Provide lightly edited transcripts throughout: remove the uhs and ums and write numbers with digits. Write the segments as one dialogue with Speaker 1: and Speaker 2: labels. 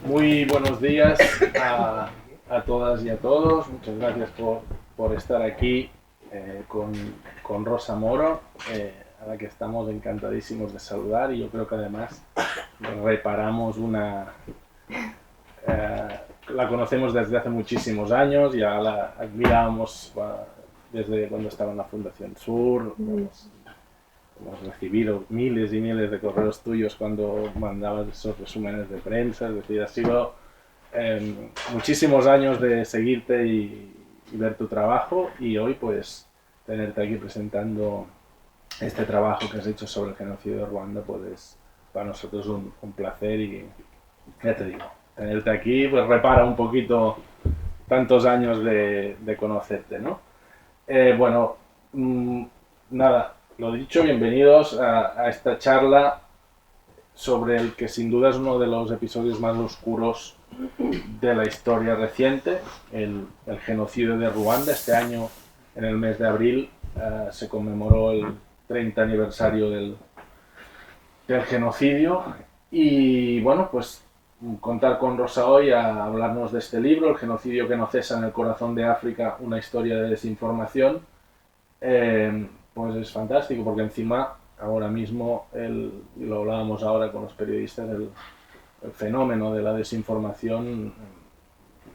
Speaker 1: Muy buenos días a todas y a todos. Muchas gracias por estar aquí con Rosa Moro, a la que estamos encantadísimos de saludar, y yo creo que además reparamos la conocemos desde hace muchísimos años, ya la admirábamos desde cuando estaba en la Fundación Sur. Hemos recibido miles y miles de correos tuyos cuando mandabas esos resúmenes de prensa. Es decir, ha sido muchísimos años de seguirte y ver tu trabajo, y hoy pues tenerte aquí presentando este trabajo que has hecho sobre el genocidio de Ruanda, pues es para nosotros un placer. Y ya te digo, tenerte aquí pues repara un poquito tantos años de conocerte, ¿no? Bueno, nada, lo dicho, bienvenidos a esta charla sobre el que sin duda es uno de los episodios más oscuros de la historia reciente, el genocidio de Ruanda. Este año, en el mes de abril, se conmemoró el 30 aniversario del genocidio, y bueno, pues contar con Rosa hoy a hablarnos de este libro, El genocidio que no cesa en el corazón de África, una historia de desinformación. Pues es fantástico, porque encima ahora mismo, y lo hablábamos ahora con los periodistas, el fenómeno de la desinformación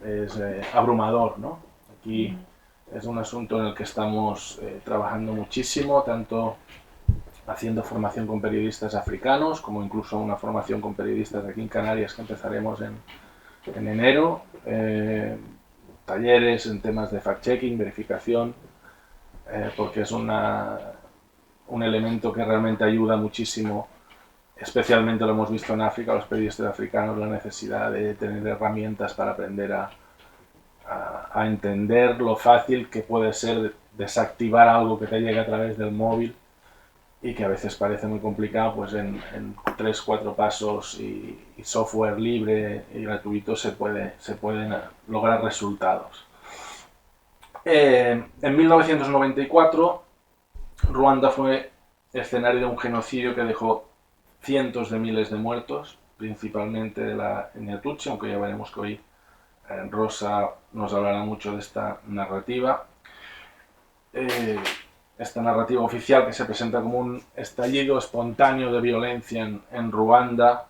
Speaker 1: es abrumador, ¿no? Aquí es un asunto en el que estamos trabajando muchísimo, tanto haciendo formación con periodistas africanos, como incluso una formación con periodistas aquí en Canarias que empezaremos en enero, talleres en temas de fact-checking, verificación, porque es un elemento que realmente ayuda muchísimo. Especialmente lo hemos visto en África, los periodistas africanos, la necesidad de tener herramientas para aprender a entender lo fácil que puede ser desactivar algo que te llega a través del móvil, y que a veces parece muy complicado. Pues en 3-4 pasos y software libre y gratuito se pueden lograr resultados. En 1994, Ruanda fue escenario de un genocidio que dejó cientos de miles de muertos, principalmente de la etnia Tutsi, aunque ya veremos que hoy Rosa nos hablará mucho de esta narrativa. Esta narrativa oficial, que se presenta como un estallido espontáneo de violencia en Ruanda.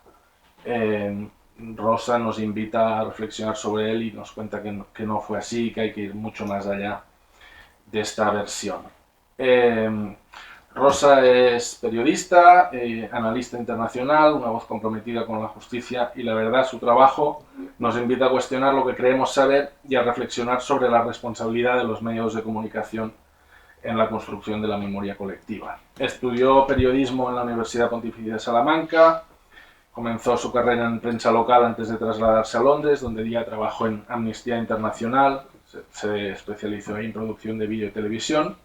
Speaker 1: Rosa nos invita a reflexionar sobre él y nos cuenta que no fue así, que hay que ir mucho más allá de esta versión. Rosa es periodista, analista internacional, una voz comprometida con la justicia y la verdad. Su trabajo nos invita a cuestionar lo que creemos saber y a reflexionar sobre la responsabilidad de los medios de comunicación en la construcción de la memoria colectiva. Estudió periodismo en la Universidad Pontificia de Salamanca, comenzó su carrera en prensa local antes de trasladarse a Londres, donde ya trabajó en Amnistía Internacional, se especializó en producción de vídeo y televisión.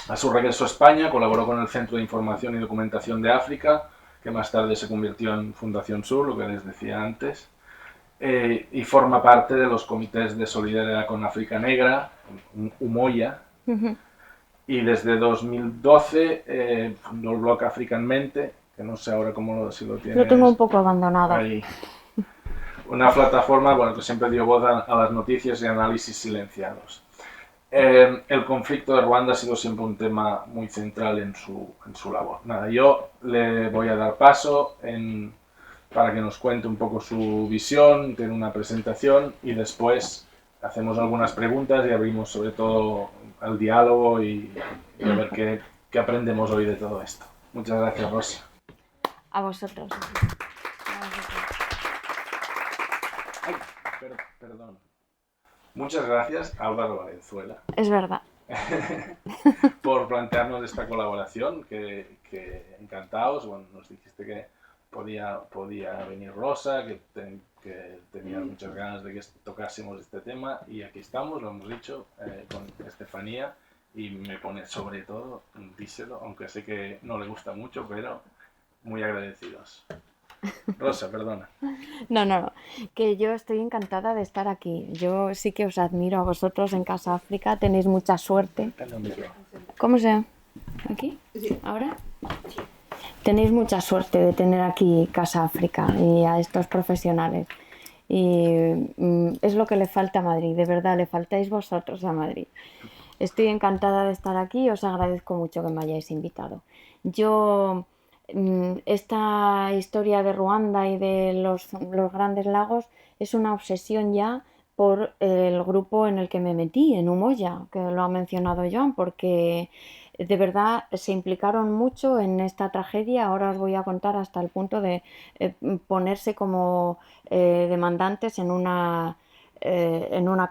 Speaker 1: A su regreso a España colaboró con el Centro de Información y Documentación de África, que más tarde se convirtió en Fundación Sur, lo que les decía antes, y forma parte de los comités de solidaridad con África Negra, UMOIA, y desde 2012 fundó el blog African Mente, que no sé ahora si lo tienes.
Speaker 2: Lo tengo un poco abandonado.
Speaker 1: Ahí. Una plataforma, bueno, que siempre dio voz a las noticias y análisis silenciados. El conflicto de Ruanda ha sido siempre un tema muy central en su labor. Nada, yo le voy a dar paso para que nos cuente un poco su visión, tiene una presentación, y después hacemos algunas preguntas y abrimos sobre todo al diálogo y a ver qué aprendemos hoy de todo esto. Muchas gracias, Rosa.
Speaker 2: A vosotros.
Speaker 1: Ay, perdón. Muchas gracias, Álvaro Valenzuela.
Speaker 2: Es verdad.
Speaker 1: Por plantearnos esta colaboración, que encantados. Bueno, nos dijiste que podía venir Rosa, que tenía muchas ganas de que tocásemos este tema, y aquí estamos, lo hemos dicho, con Estefanía, y me pone sobre todo, díselo, aunque sé que no le gusta mucho, pero muy agradecidos. Rosa, perdona.
Speaker 2: No, que yo estoy encantada de estar aquí. Yo sí que os admiro a vosotros en Casa África, tenéis mucha suerte. ¿Cómo se? ¿Aquí? ¿Ahora? Tenéis mucha suerte de tener aquí Casa África y a estos profesionales. Y es lo que le falta a Madrid, de verdad, le faltáis vosotros a Madrid. Estoy encantada de estar aquí y os agradezco mucho que me hayáis invitado. Yo, esta historia de Ruanda y de los grandes lagos es una obsesión ya por el grupo en el que me metí, en Umoja, que lo ha mencionado Joan, porque de verdad se implicaron mucho en esta tragedia. Ahora os voy a contar hasta el punto de ponerse como demandantes en una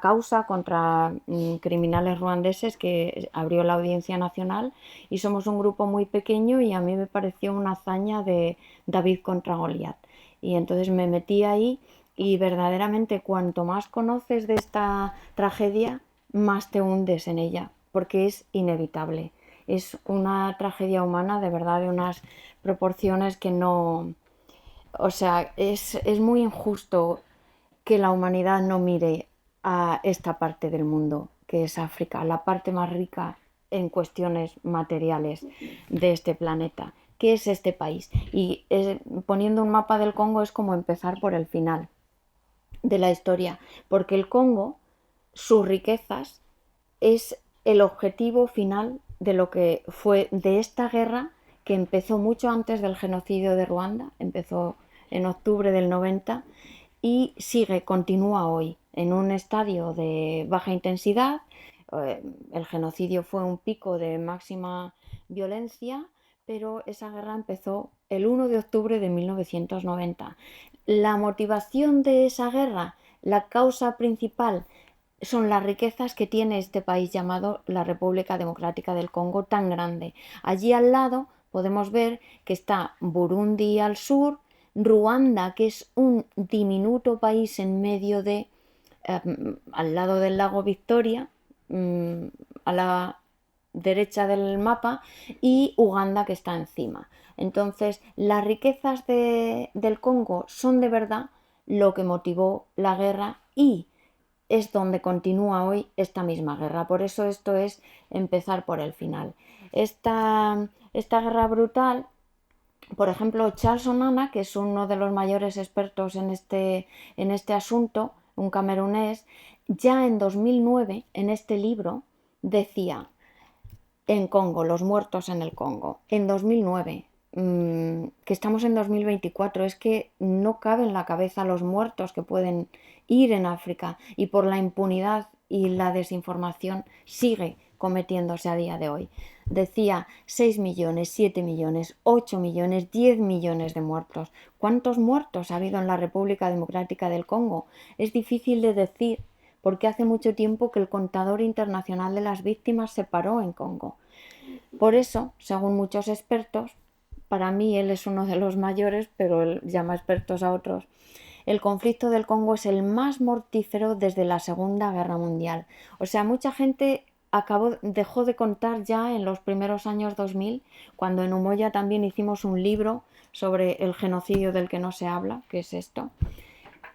Speaker 2: causa contra criminales ruandeses que abrió la Audiencia Nacional, y somos un grupo muy pequeño y a mí me pareció una hazaña de David contra Goliat. Y entonces me metí ahí y verdaderamente cuanto más conoces de esta tragedia, más te hundes en ella, porque es inevitable. Es una tragedia humana de verdad de unas proporciones que no... O sea, es muy injusto que la humanidad no mire a esta parte del mundo, que es África, la parte más rica en cuestiones materiales de este planeta. ¿Qué es este país? Y poniendo un mapa del Congo es como empezar por el final de la historia, porque el Congo, sus riquezas, es el objetivo final de lo que fue de esta guerra que empezó mucho antes del genocidio de Ruanda, empezó en octubre del 90 y continúa hoy en un estadio de baja intensidad. El genocidio fue un pico de máxima violencia, pero esa guerra empezó el 1 de octubre de 1990. La motivación de esa guerra, la causa principal, son las riquezas que tiene este país llamado la República Democrática del Congo, tan grande. Allí al lado podemos ver que está Burundi al sur, Ruanda, que es un diminuto país en medio de, al lado del lago Victoria, a la derecha del mapa, y Uganda, que está encima. Entonces, las riquezas del Congo son de verdad lo que motivó la guerra y es donde continúa hoy esta misma guerra. Por eso esto es empezar por el final. Esta guerra brutal, por ejemplo, Charles Onana, que es uno de los mayores expertos en este asunto, un camerunés, ya en 2009, en este libro, decía: en Congo, los muertos en el Congo, en 2009, que estamos en 2024, es que no cabe en la cabeza los muertos que pueden ir en África, y por la impunidad y la desinformación sigue cometiéndose a día de hoy. Decía 6 millones, 7 millones, 8 millones, 10 millones de muertos. ¿Cuántos muertos ha habido en la República Democrática del Congo? Es difícil de decir, porque hace mucho tiempo que el contador internacional de las víctimas se paró en Congo. Por eso, según muchos expertos, para mí él es uno de los mayores, pero él llama expertos a otros, el conflicto del Congo es el más mortífero desde la Segunda Guerra Mundial. O sea, mucha gente dejó de contar ya en los primeros años 2000, cuando en Umoja también hicimos un libro sobre el genocidio del que no se habla, que es esto,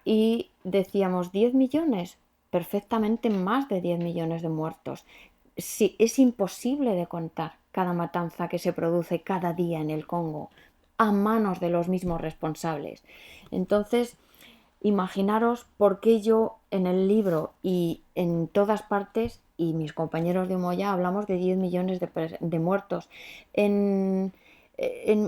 Speaker 2: y decíamos 10 millones, perfectamente más de 10 millones de muertos. Sí, es imposible de contar cada matanza que se produce cada día en el Congo a manos de los mismos responsables. Entonces, imaginaros por qué yo en el libro y en todas partes, y mis compañeros de Umoja, hablamos de 10 millones de muertos. En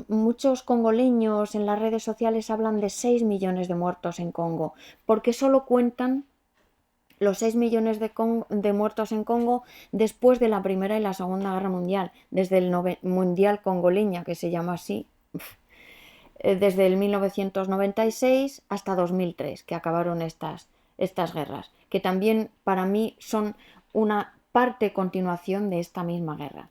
Speaker 2: muchos congoleños en las redes sociales hablan de 6 millones de muertos en Congo, porque solo cuentan los 6 millones de muertos en Congo después de la Primera y la Segunda Guerra Mundial, desde el Mundial Congoleña, que se llama así, desde el 1996 hasta 2003, que acabaron estas guerras, que también para mí son una parte continuación de esta misma guerra.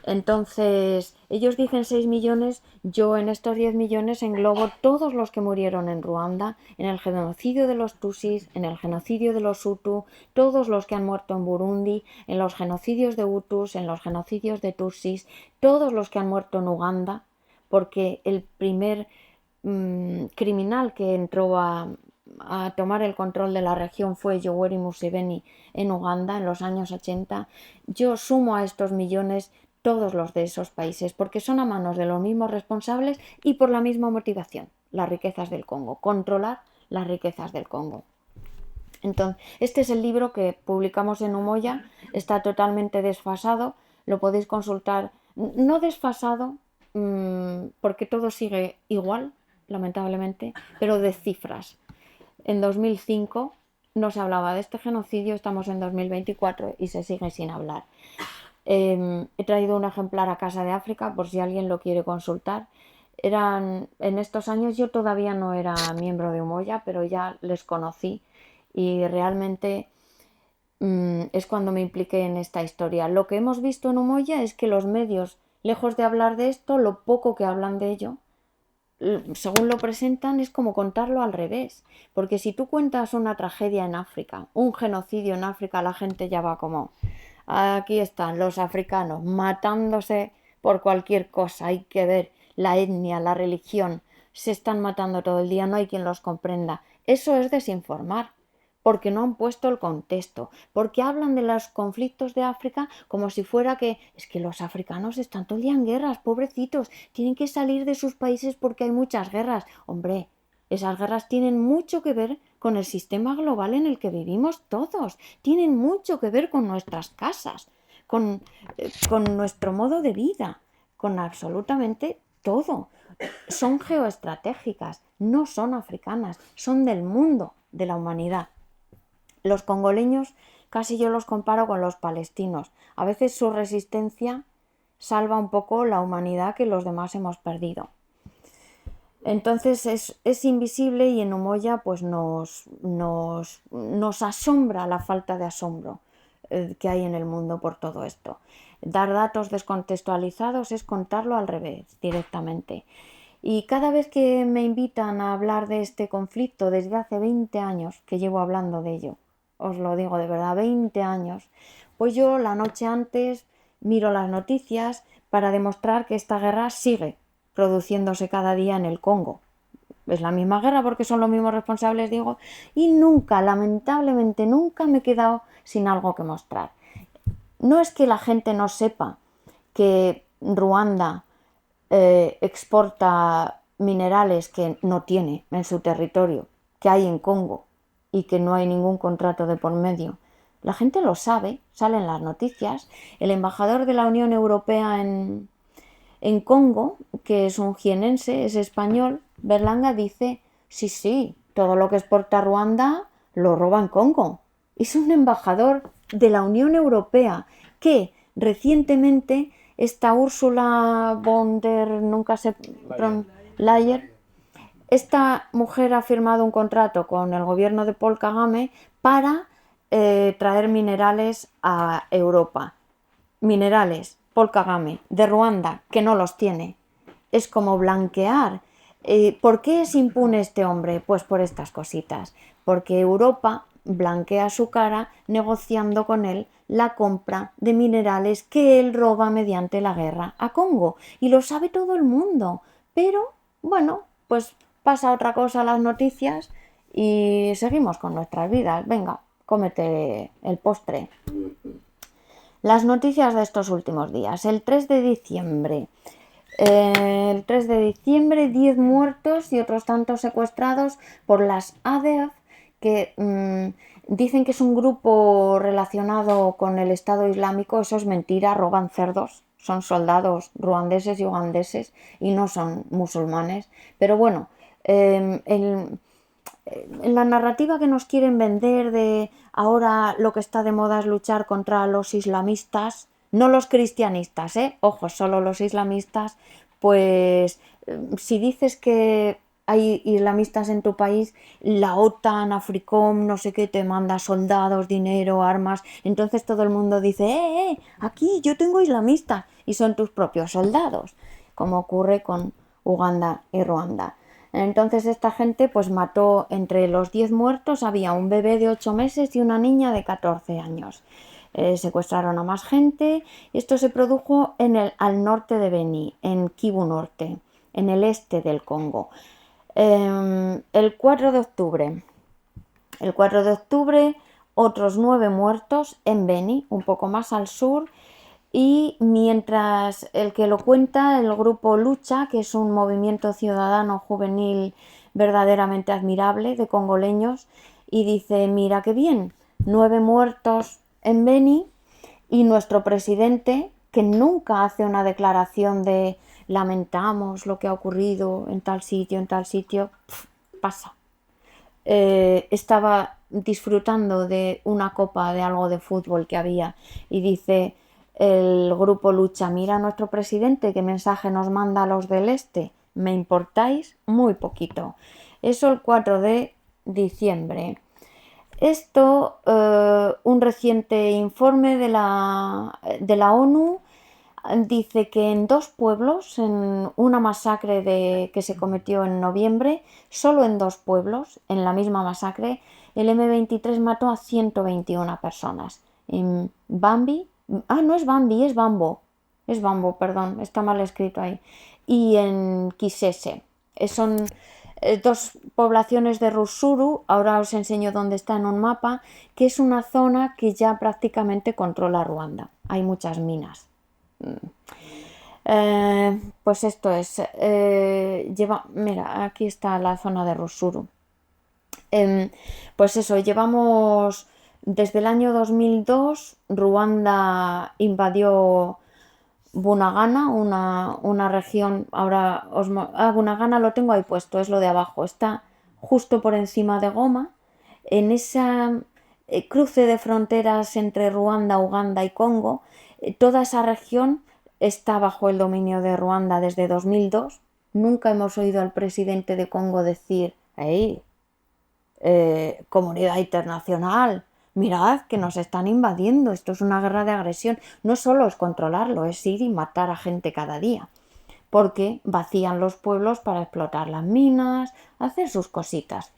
Speaker 2: Entonces, ellos dicen 6 millones, yo en estos 10 millones englobo todos los que murieron en Ruanda, en el genocidio de los Tutsis, en el genocidio de los Hutu, todos los que han muerto en Burundi, en los genocidios de Hutus, en los genocidios de Tutsis, todos los que han muerto en Uganda, porque el primer criminal que entró a tomar el control de la región fue Yoweri Museveni en Uganda en los años 80. Yo sumo a estos millones todos los de esos países, porque son a manos de los mismos responsables y por la misma motivación, las riquezas del Congo, controlar las riquezas del Congo. Entonces, este es el libro que publicamos en Umoja, está totalmente desfasado, lo podéis consultar, no desfasado, porque todo sigue igual, lamentablemente, pero de cifras. En 2005 no se hablaba de este genocidio, estamos en 2024 y se sigue sin hablar. He traído un ejemplar a Casa de África por si alguien lo quiere consultar. En estos años yo todavía no era miembro de Umoja, pero ya les conocí y realmente es cuando me impliqué en esta historia. Lo que hemos visto en Umoja es que los medios, lejos de hablar de esto, lo poco que hablan de ello, según lo presentan, es como contarlo al revés. Porque si tú cuentas una tragedia en África, un genocidio en África, la gente ya va como, aquí están los africanos matándose por cualquier cosa, hay que ver la etnia, la religión, se están matando todo el día, no hay quien los comprenda. Eso es desinformar, porque no han puesto el contexto, porque hablan de los conflictos de África como si fuera que es que los africanos están todo el día en guerras, pobrecitos, tienen que salir de sus países porque hay muchas guerras. Hombre, esas guerras tienen mucho que ver con el sistema global en el que vivimos todos, tienen mucho que ver con nuestras casas, con nuestro modo de vida, con absolutamente todo. Son geoestratégicas, no son africanas, son del mundo, de la humanidad. Los congoleños casi yo los comparo con los palestinos. A veces su resistencia salva un poco la humanidad que los demás hemos perdido. Entonces es invisible y en Umoja pues nos asombra la falta de asombro que hay en el mundo por todo esto. Dar datos descontextualizados es contarlo al revés, directamente. Y cada vez que me invitan a hablar de este conflicto, desde hace 20 años que llevo hablando de ello, os lo digo de verdad, 20 años, pues yo la noche antes miro las noticias para demostrar que esta guerra sigue produciéndose cada día en el Congo. Es la misma guerra porque son los mismos responsables, digo, y nunca, lamentablemente, nunca me he quedado sin algo que mostrar. No es que la gente no sepa que Ruanda exporta minerales que no tiene en su territorio, que hay en Congo y que no hay ningún contrato de por medio. La gente lo sabe, salen las noticias. El embajador de la Unión Europea en Congo, que es un jienense, es español, Berlanga, dice, sí, todo lo que exporta Ruanda lo roba en Congo. Es un embajador de la Unión Europea que recientemente esta Ursula von der Leyen, esta mujer ha firmado un contrato con el gobierno de Paul Kagame para traer minerales a Europa. Minerales, Paul Kagame, de Ruanda, que no los tiene. Es como blanquear. ¿Por qué es impune este hombre? Pues por estas cositas. Porque Europa blanquea su cara negociando con él la compra de minerales que él roba mediante la guerra a Congo. Y lo sabe todo el mundo. Pero, bueno, pues pasa otra cosa a las noticias y seguimos con nuestras vidas. Venga, cómete el postre. Las noticias de estos últimos días. El 3 de diciembre. 10 muertos y otros tantos secuestrados por las ADF, que dicen que es un grupo relacionado con el Estado Islámico. Eso es mentira, roban cerdos. Son soldados ruandeses y ugandeses y no son musulmanes. Pero bueno, en la narrativa que nos quieren vender de ahora lo que está de moda es luchar contra los islamistas, no los cristianistas, ojo, solo los islamistas, pues si dices que hay islamistas en tu país, la OTAN, AFRICOM, no sé qué, te manda soldados, dinero, armas, entonces todo el mundo dice, aquí yo tengo islamistas y son tus propios soldados, como ocurre con Uganda y Ruanda. Entonces esta gente pues mató, entre los 10 muertos había un bebé de 8 meses y una niña de 14 años. Secuestraron a más gente. Esto se produjo al norte de Beni, en Kivu Norte, en el este del Congo. El 4 de octubre otros 9 muertos en Beni, un poco más al sur, Y mientras el que lo cuenta, el grupo Lucha, que es un movimiento ciudadano juvenil verdaderamente admirable de congoleños, y dice, mira qué bien, 9 muertos en Beni y nuestro presidente, que nunca hace una declaración de lamentamos lo que ha ocurrido en tal sitio, pasa. Estaba disfrutando de una copa de algo de fútbol que había y dice el grupo Lucha, mira a nuestro presidente qué mensaje nos manda a los del este, me importáis muy poquito. Eso el 4 de diciembre. Esto, un reciente informe de la ONU dice que en 2 pueblos, en una masacre que se cometió en noviembre, solo en 2 pueblos, en la misma masacre, el M23 mató a 121 personas. En Bambi, no es Bambi, es Bambo, perdón, está mal escrito ahí. Y en Kisese. Son 2 poblaciones de Rusuru, ahora os enseño dónde está en un mapa, que es una zona que ya prácticamente controla Ruanda. Hay muchas minas. Pues esto es, mira, aquí está la zona de Rusuru. Pues eso, llevamos desde el año 2002, Ruanda invadió Bunagana, una región, ahora Bunagana lo tengo ahí puesto, es lo de abajo, está justo por encima de Goma, en esa cruce de fronteras entre Ruanda, Uganda y Congo, toda esa región está bajo el dominio de Ruanda desde 2002. Nunca hemos oído al presidente de Congo decir, hey, comunidad internacional, mirad que nos están invadiendo, esto es una guerra de agresión. No solo es controlarlo, es ir y matar a gente cada día, porque vacían los pueblos para explotar las minas, hacer sus cositas.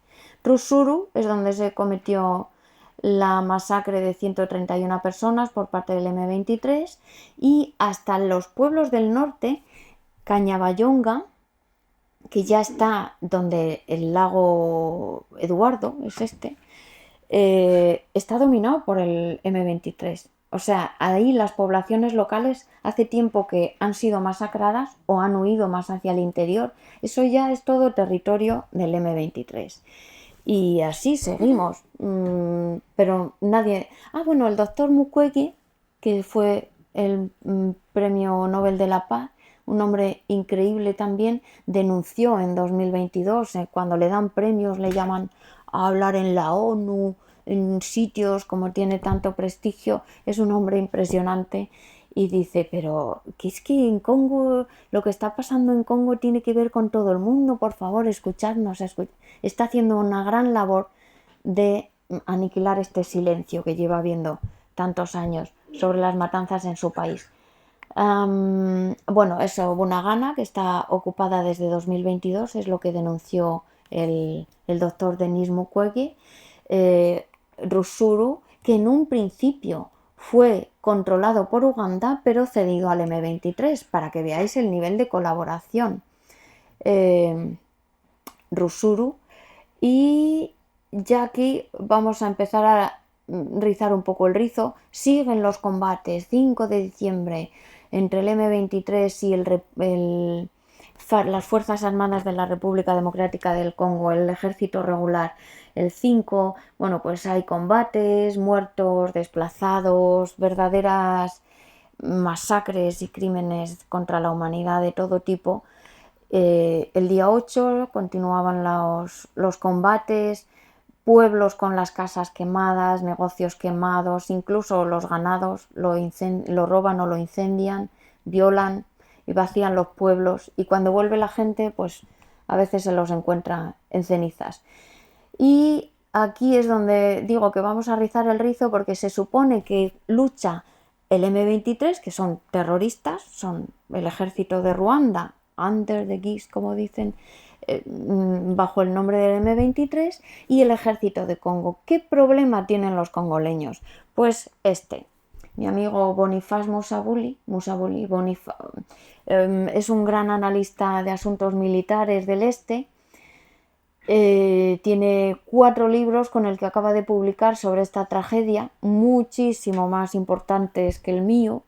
Speaker 2: Rusuru es donde se cometió la masacre de 131 personas por parte del M23 y hasta los pueblos del norte, Cañabayonga, que ya está donde el lago Eduardo, es está dominado por el M23. O sea, ahí las poblaciones locales hace tiempo que han sido masacradas o han huido más hacia el interior. Eso ya es todo territorio del M23. Y así seguimos. Pero nadie... bueno, el doctor Mukwege, que fue el premio Nobel de la Paz, un hombre increíble también, denunció en 2022, cuando le dan premios, le llaman a hablar en la ONU, en sitios como tiene tanto prestigio, es un hombre impresionante y dice, pero ¿qué es que en Congo, lo que está pasando en Congo tiene que ver con todo el mundo? Por favor, escuchadnos, está haciendo una gran labor de aniquilar este silencio que lleva habiendo tantos años sobre las matanzas en su país. Bueno, eso, Bunagana, que está ocupada desde 2022, es lo que denunció el doctor Denis Mukwege. Rusuru, que en un principio fue controlado por Uganda, pero cedido al M23, para que veáis el nivel de colaboración. Rusuru. Y ya aquí vamos a empezar a rizar un poco el rizo. Siguen los combates, 5 de diciembre, entre el M23 y las Fuerzas Armadas de la República Democrática del Congo, el ejército regular. El 5, bueno, pues hay combates, muertos, desplazados, verdaderas masacres y crímenes contra la humanidad de todo tipo. El día 8 continuaban los combates, pueblos con las casas quemadas, negocios quemados, incluso los ganados lo roban o lo incendian, violan y vacían los pueblos, y cuando vuelve la gente, pues a veces se los encuentra en cenizas. Y aquí es donde digo que vamos a rizar el rizo, porque se supone que lucha el M23, que son terroristas, son el ejército de Ruanda, under the guise, como dicen, bajo el nombre del M23, y el ejército de Congo. ¿Qué problema tienen los congoleños? Pues mi amigo Boniface Musabuli es un gran analista de asuntos militares del este. Tiene 4 libros con el que acaba de publicar sobre esta tragedia, muchísimo más importantes que el mío,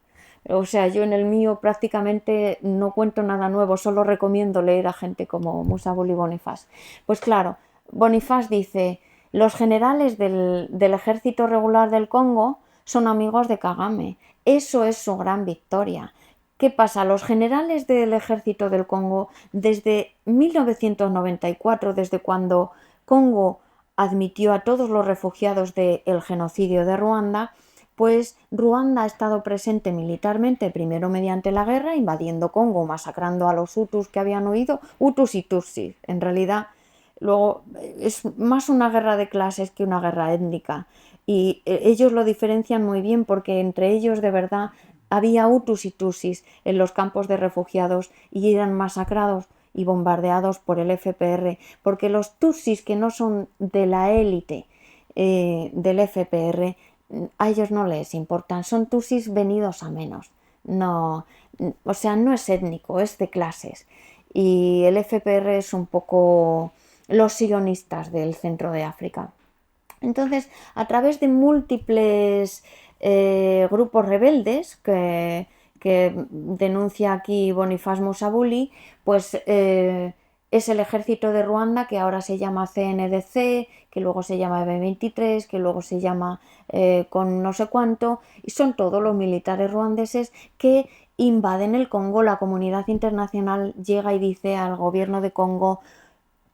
Speaker 2: O sea, yo en el mío prácticamente no cuento nada nuevo, solo recomiendo leer a gente como Musabul y Bonifaz. Pues claro, Bonifaz dice, los generales del ejército regular del Congo son amigos de Kagame. Eso es su gran victoria. ¿Qué pasa? Los generales del ejército del Congo, desde 1994, desde cuando Congo admitió a todos los refugiados del genocidio de Ruanda, pues Ruanda ha estado presente militarmente, primero mediante la guerra, invadiendo Congo, masacrando a los Hutus que habían huido, Hutus y Tutsis. En realidad, luego es más una guerra de clases que una guerra étnica. Y ellos lo diferencian muy bien porque entre ellos de verdad había Hutus y Tutsis en los campos de refugiados y eran masacrados y bombardeados por el FPR, porque los Tutsis que no son de la élite del FPR, a ellos no les importan, son Tutsis venidos a menos. No, o sea, no es étnico, es de clases. Y el FPR es un poco los sionistas del centro de África. Entonces, a través de múltiples grupos rebeldes que denuncia aquí Bonifaz Musabuli, pues es el ejército de Ruanda, que ahora se llama CNDC, que luego se llama M23, que luego se llama con no sé cuánto, y son todos los militares ruandeses que invaden el Congo. La comunidad internacional llega y dice al gobierno de Congo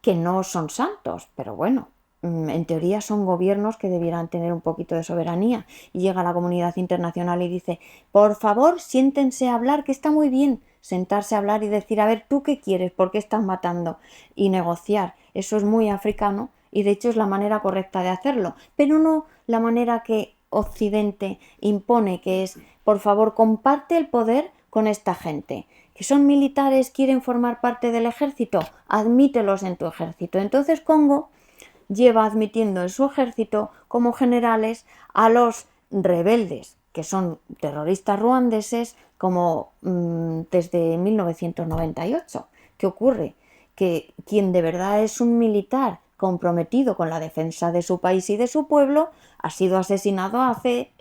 Speaker 2: que no son santos, pero bueno, en teoría son gobiernos que debieran tener un poquito de soberanía. Y llega la comunidad internacional y dice, por favor, siéntense a hablar, que está muy bien sentarse a hablar y decir, a ver, ¿tú qué quieres? ¿Por qué estás matando? Y negociar. Eso es muy africano y de hecho es la manera correcta de hacerlo, pero no la manera que Occidente impone, que es, por favor, comparte el poder con esta gente. Que son militares, quieren formar parte del ejército, admítelos en tu ejército. Entonces Congo lleva admitiendo en su ejército como generales a los rebeldes, que son terroristas ruandeses, como desde 1998. ¿Qué ocurre? Que quien de verdad es un militar comprometido con la defensa de su país y de su pueblo ha sido asesinado hace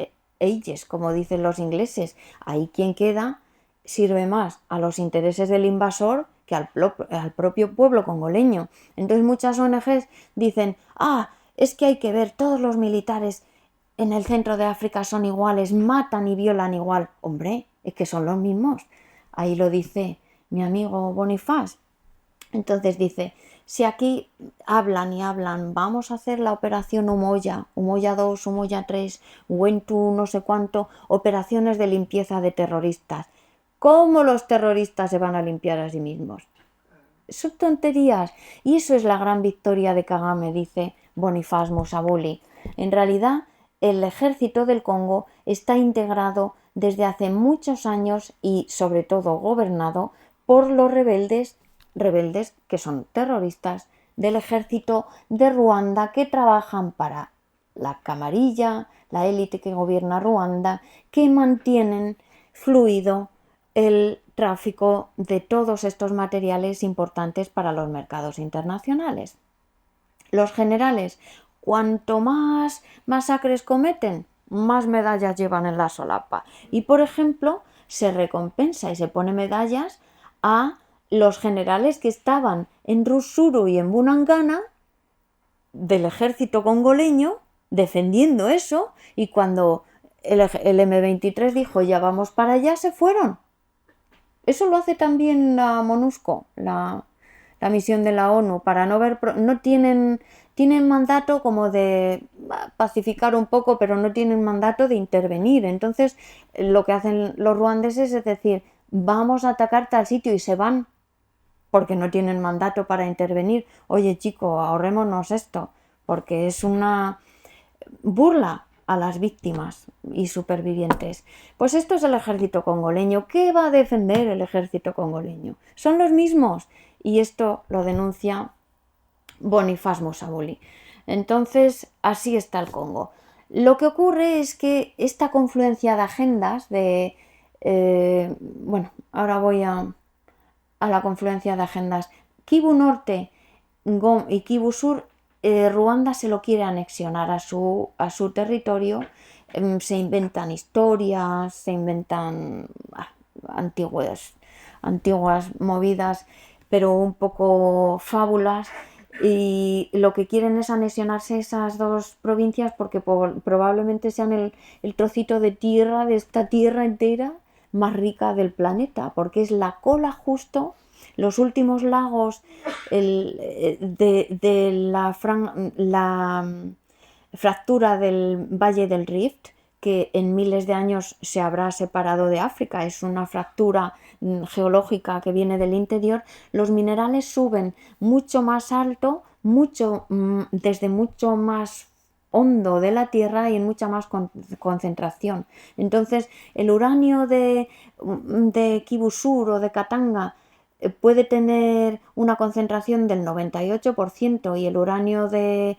Speaker 2: ages, como dicen los ingleses. Ahí quien queda sirve más a los intereses del invasor que al propio pueblo congoleño. Entonces muchas ONGs dicen, es que hay que ver, todos los militares en el centro de África son iguales, matan y violan igual. Hombre, es que son los mismos. Ahí lo dice mi amigo Bonifaz. Entonces dice, si aquí hablan y hablan, vamos a hacer la operación Umoya, Umoya 2, Umoya 3, Wentu no sé cuánto, operaciones de limpieza de terroristas. ¿Cómo los terroristas se van a limpiar a sí mismos? Son tonterías. Y eso es la gran victoria de Kagame, dice Bonifaz Musabuli. En realidad, el ejército del Congo está integrado desde hace muchos años y sobre todo gobernado por los rebeldes que son terroristas del ejército de Ruanda, que trabajan para la camarilla, la élite que gobierna Ruanda, que mantienen fluido el tráfico de todos estos materiales importantes para los mercados internacionales. Los generales, cuanto más masacres cometen, más medallas llevan en la solapa. Y, por ejemplo, se recompensa y se pone medallas a los generales que estaban en Rusuru y en Bunagana del ejército congoleño defendiendo eso, y cuando el M23 dijo ya vamos para allá, se fueron. Eso lo hace también la MONUSCO, la misión de la ONU, para no ver, no tienen mandato como de pacificar un poco, pero no tienen mandato de intervenir. Entonces, lo que hacen los ruandeses es decir, vamos a atacar tal sitio, y se van, porque no tienen mandato para intervenir. Oye, chico, ahorrémonos esto, porque es una burla a las víctimas y supervivientes. Pues esto es el ejército congoleño. ¿Qué va a defender el ejército congoleño? Son los mismos. Y esto lo denuncia Bonifaz Musabuli. Entonces, así está el Congo. Lo que ocurre es que esta confluencia de agendas bueno, ahora voy a la confluencia de agendas. Kivu Norte y Kivu Sur, Ruanda se lo quiere anexionar a su territorio, se inventan historias, se inventan antiguas movidas, pero un poco fábulas, y lo que quieren es anexionarse esas dos provincias porque probablemente sean el trocito de tierra, de esta tierra entera, más rica del planeta, porque es la cola justo, los últimos lagos de la fractura del Valle del Rift, que en miles de años se habrá separado de África, es una fractura geológica que viene del interior. Los minerales suben mucho más alto, desde mucho más hondo de la tierra y en mucha más concentración. Entonces el uranio de Kibusur o de Katanga puede tener una concentración del 98% y el uranio de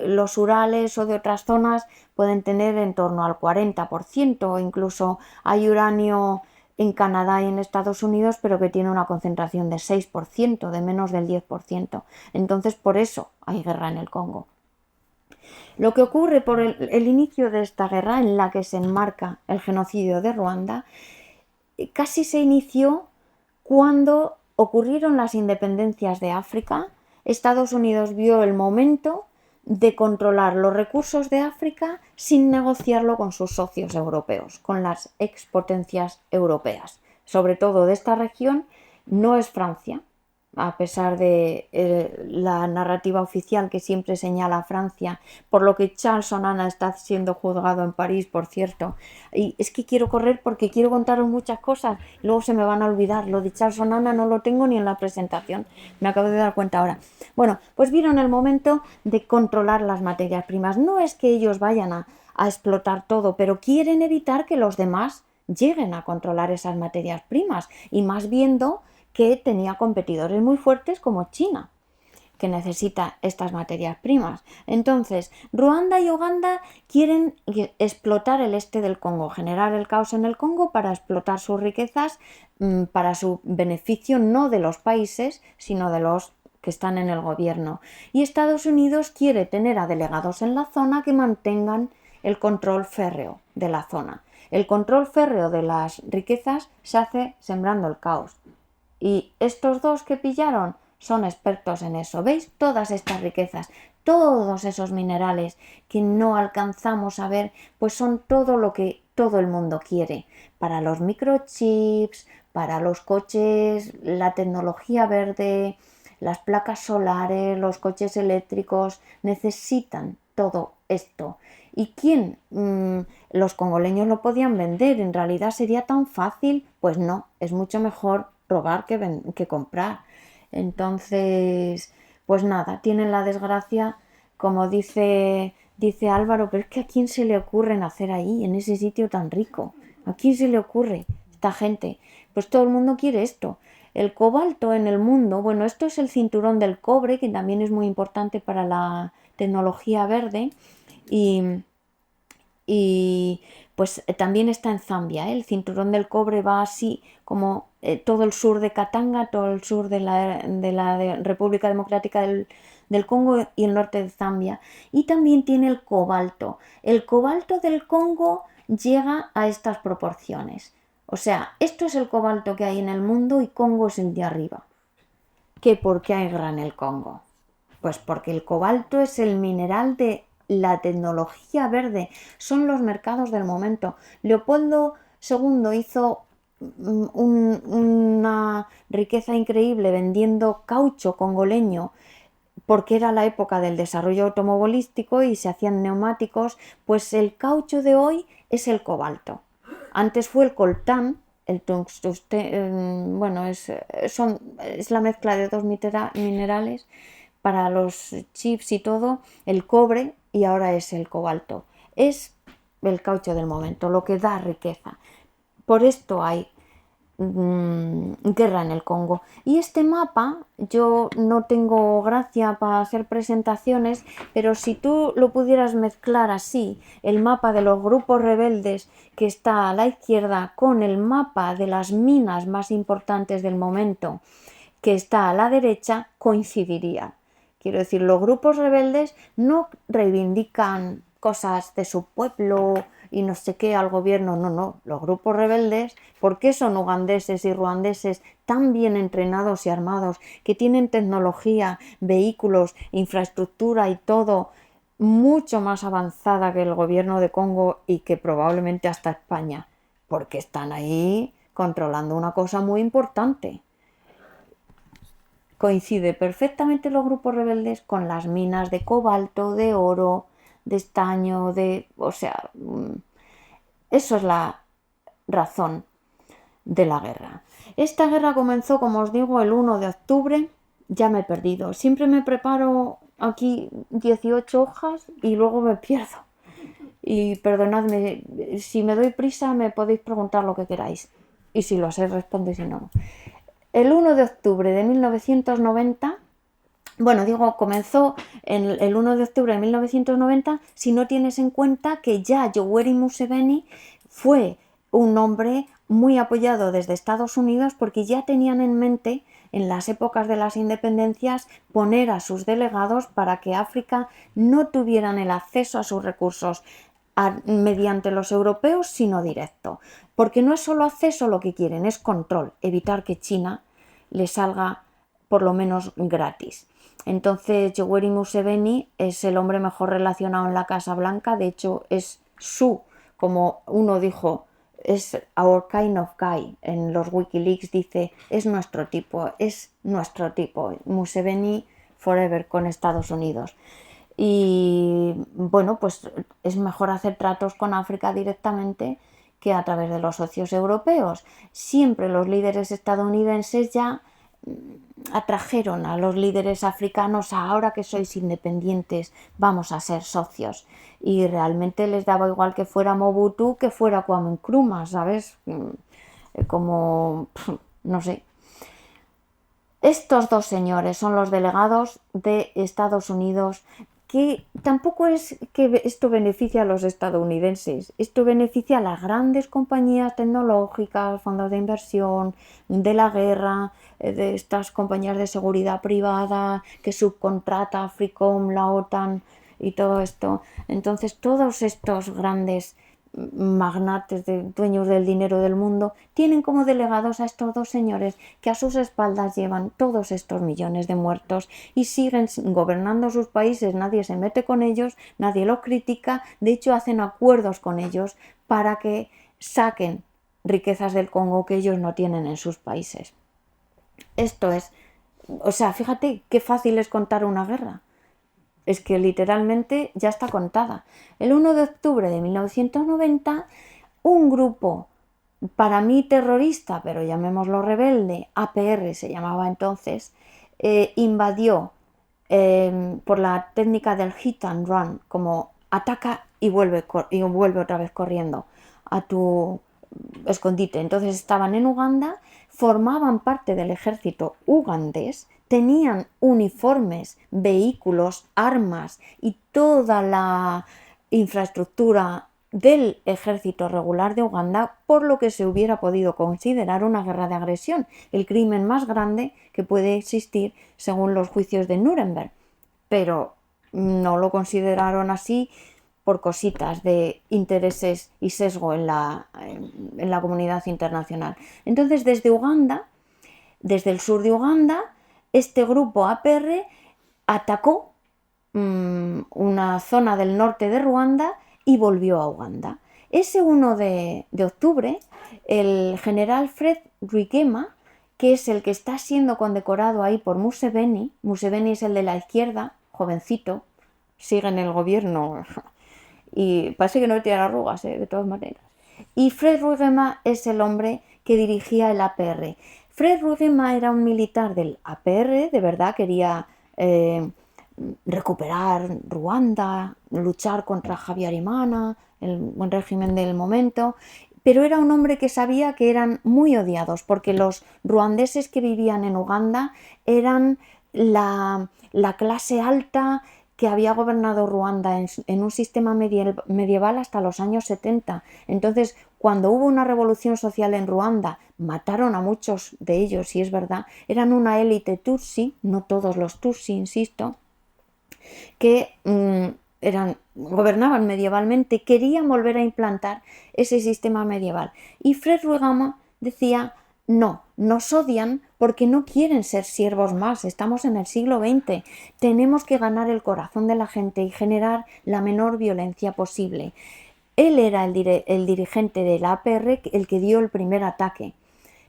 Speaker 2: los Urales o de otras zonas pueden tener en torno al 40%, incluso hay uranio en Canadá y en Estados Unidos, pero que tiene una concentración de 6%, de menos del 10%. Entonces, por eso hay guerra en el Congo. Lo que ocurre por el inicio de esta guerra, en la que se enmarca el genocidio de Ruanda, casi se inició cuando ocurrieron las independencias de África. Estados Unidos vio el momento de controlar los recursos de África sin negociarlo con sus socios europeos, con las expotencias europeas. Sobre todo de esta región no es Francia, a pesar de la narrativa oficial que siempre señala a Francia, por lo que Charles Sonana está siendo juzgado en París, por cierto. Y es que quiero correr porque quiero contaros muchas cosas, luego se me van a olvidar. Lo de Charles Sonana no lo tengo ni en la presentación, me acabo de dar cuenta ahora. Bueno, pues vieron el momento de controlar las materias primas. No es que ellos vayan a explotar todo, pero quieren evitar que los demás lleguen a controlar esas materias primas, y más viendo que tenía competidores muy fuertes como China, que necesita estas materias primas. Entonces, Ruanda y Uganda quieren explotar el este del Congo, generar el caos en el Congo para explotar sus riquezas para su beneficio, no de los países, sino de los que están en el gobierno. Y Estados Unidos quiere tener a delegados en la zona que mantengan el control férreo de la zona. El control férreo de las riquezas se hace sembrando el caos. Y estos dos que pillaron son expertos en eso. ¿Veis? Todas estas riquezas, todos esos minerales que no alcanzamos a ver, pues son todo lo que todo el mundo quiere. Para los microchips, para los coches, la tecnología verde, las placas solares, los coches eléctricos, necesitan todo esto. ¿Y quién? Los congoleños lo podían vender. ¿En realidad sería tan fácil? Pues no, es mucho mejor robar que comprar. Entonces, pues nada, tienen la desgracia, como dice Álvaro, pero es que ¿a quién se le ocurre nacer ahí, en ese sitio tan rico? ¿A quién se le ocurre esta gente? Pues todo el mundo quiere esto. El cobalto en el mundo, bueno, esto es el cinturón del cobre, que también es muy importante para la tecnología verde, y pues también está en Zambia, ¿eh? El cinturón del cobre va así como todo el sur de Katanga, todo el sur de la República Democrática del Congo y el norte de Zambia. Y también tiene el cobalto. El cobalto del Congo llega a estas proporciones. O sea, esto es el cobalto que hay en el mundo y Congo es el de arriba. ¿Qué? ¿Por qué hay guerra en el Congo? Pues porque el cobalto es el mineral de la tecnología verde, son los mercados del momento. Leopoldo II hizo una riqueza increíble vendiendo caucho congoleño, porque era la época del desarrollo automovilístico y se hacían neumáticos. Pues el caucho de hoy es el cobalto. Antes fue el coltán, el tungsteno, bueno, es la mezcla de dos minerales para los chips y todo, el cobre, y ahora es el cobalto. Es el caucho del momento, lo que da riqueza. Por esto hay guerra en el Congo. Y este mapa, yo no tengo gracia para hacer presentaciones, pero si tú lo pudieras mezclar así, el mapa de los grupos rebeldes que está a la izquierda con el mapa de las minas más importantes del momento que está a la derecha, coincidiría. Quiero decir, los grupos rebeldes no reivindican cosas de su pueblo y no sé qué al gobierno. No, los grupos rebeldes, ¿por qué son ugandeses y ruandeses tan bien entrenados y armados, que tienen tecnología, vehículos, infraestructura y todo mucho más avanzada que el gobierno de Congo y que probablemente hasta España? Porque están ahí controlando una cosa muy importante. Coincide perfectamente los grupos rebeldes con las minas de cobalto, de oro, de estaño, o sea, eso es la razón de la guerra. Esta guerra comenzó, como os digo, el 1 de octubre. Ya me he perdido. Siempre me preparo aquí 18 hojas y luego me pierdo. Y perdonadme, si me doy prisa me podéis preguntar lo que queráis. Y si lo sé, respondo, y si no. El 1 de octubre de 1990, comenzó el 1 de octubre de 1990, si no tienes en cuenta que ya Yoweri Museveni fue un hombre muy apoyado desde Estados Unidos, porque ya tenían en mente, en las épocas de las independencias, poner a sus delegados para que África no tuvieran el acceso a sus recursos mediante los europeos, sino directo. Porque no es solo acceso lo que quieren, es control, evitar que China le salga por lo menos gratis. Entonces Yoweri Museveni es el hombre mejor relacionado en la Casa Blanca. De hecho, es como uno dijo, es our kind of guy. En los Wikileaks dice, es nuestro tipo. Museveni forever con Estados Unidos. Y bueno, pues es mejor hacer tratos con África directamente que a través de los socios europeos. Siempre los líderes estadounidenses ya atrajeron a los líderes africanos a: ahora que sois independientes, vamos a ser socios. Y realmente les daba igual que fuera Mobutu que fuera Kwame Nkrumah, ¿sabes? Como, no sé. Estos dos señores son los delegados de Estados Unidos, que tampoco es que esto beneficie a los estadounidenses, esto beneficia a las grandes compañías tecnológicas, fondos de inversión, de la guerra, de estas compañías de seguridad privada que subcontrata Africom, la OTAN y todo esto. Entonces, todos estos grandes magnates, dueños del dinero del mundo, tienen como delegados a estos dos señores que a sus espaldas llevan todos estos millones de muertos y siguen gobernando sus países. Nadie se mete con ellos, nadie los critica, de hecho hacen acuerdos con ellos para que saquen riquezas del Congo que ellos no tienen en sus países. Esto es, o sea, fíjate qué fácil es contar una guerra. Es que literalmente ya está contada. El 1 de octubre de 1990, un grupo, para mí terrorista, pero llamémoslo rebelde, APR se llamaba entonces, invadió por la técnica del hit and run, como ataca y vuelve otra vez corriendo a tu escondite. Entonces estaban en Uganda, formaban parte del ejército ugandés, tenían uniformes, vehículos, armas y toda la infraestructura del ejército regular de Uganda, por lo que se hubiera podido considerar una guerra de agresión, el crimen más grande que puede existir según los juicios de Nuremberg. Pero no lo consideraron así por cositas de intereses y sesgo en la comunidad internacional. Entonces, desde Uganda, desde el sur de Uganda, este grupo APR atacó una zona del norte de Ruanda y volvió a Uganda. Ese 1 de octubre, el general Fred Rwigema, que es el que está siendo condecorado ahí por Museveni es el de la izquierda, jovencito, sigue en el gobierno y parece que no tiene arrugas, de todas maneras. Y Fred Rwigema es el hombre que dirigía el APR. Fred Rwigema era un militar del APR, de verdad quería recuperar Ruanda, luchar contra Habyarimana, el buen régimen del momento, pero era un hombre que sabía que eran muy odiados, porque los ruandeses que vivían en Uganda eran la clase alta que había gobernado Ruanda en un sistema medieval hasta los años 70. Entonces, cuando hubo una revolución social en Ruanda, mataron a muchos de ellos, y es verdad, eran una élite tutsi, no todos los tutsi, insisto, que gobernaban medievalmente, querían volver a implantar ese sistema medieval. Y Fred Ruyama decía, no, nos odian porque no quieren ser siervos más, estamos en el siglo XX, tenemos que ganar el corazón de la gente y generar la menor violencia posible. Él era el dirigente de la APR, el que dio el primer ataque.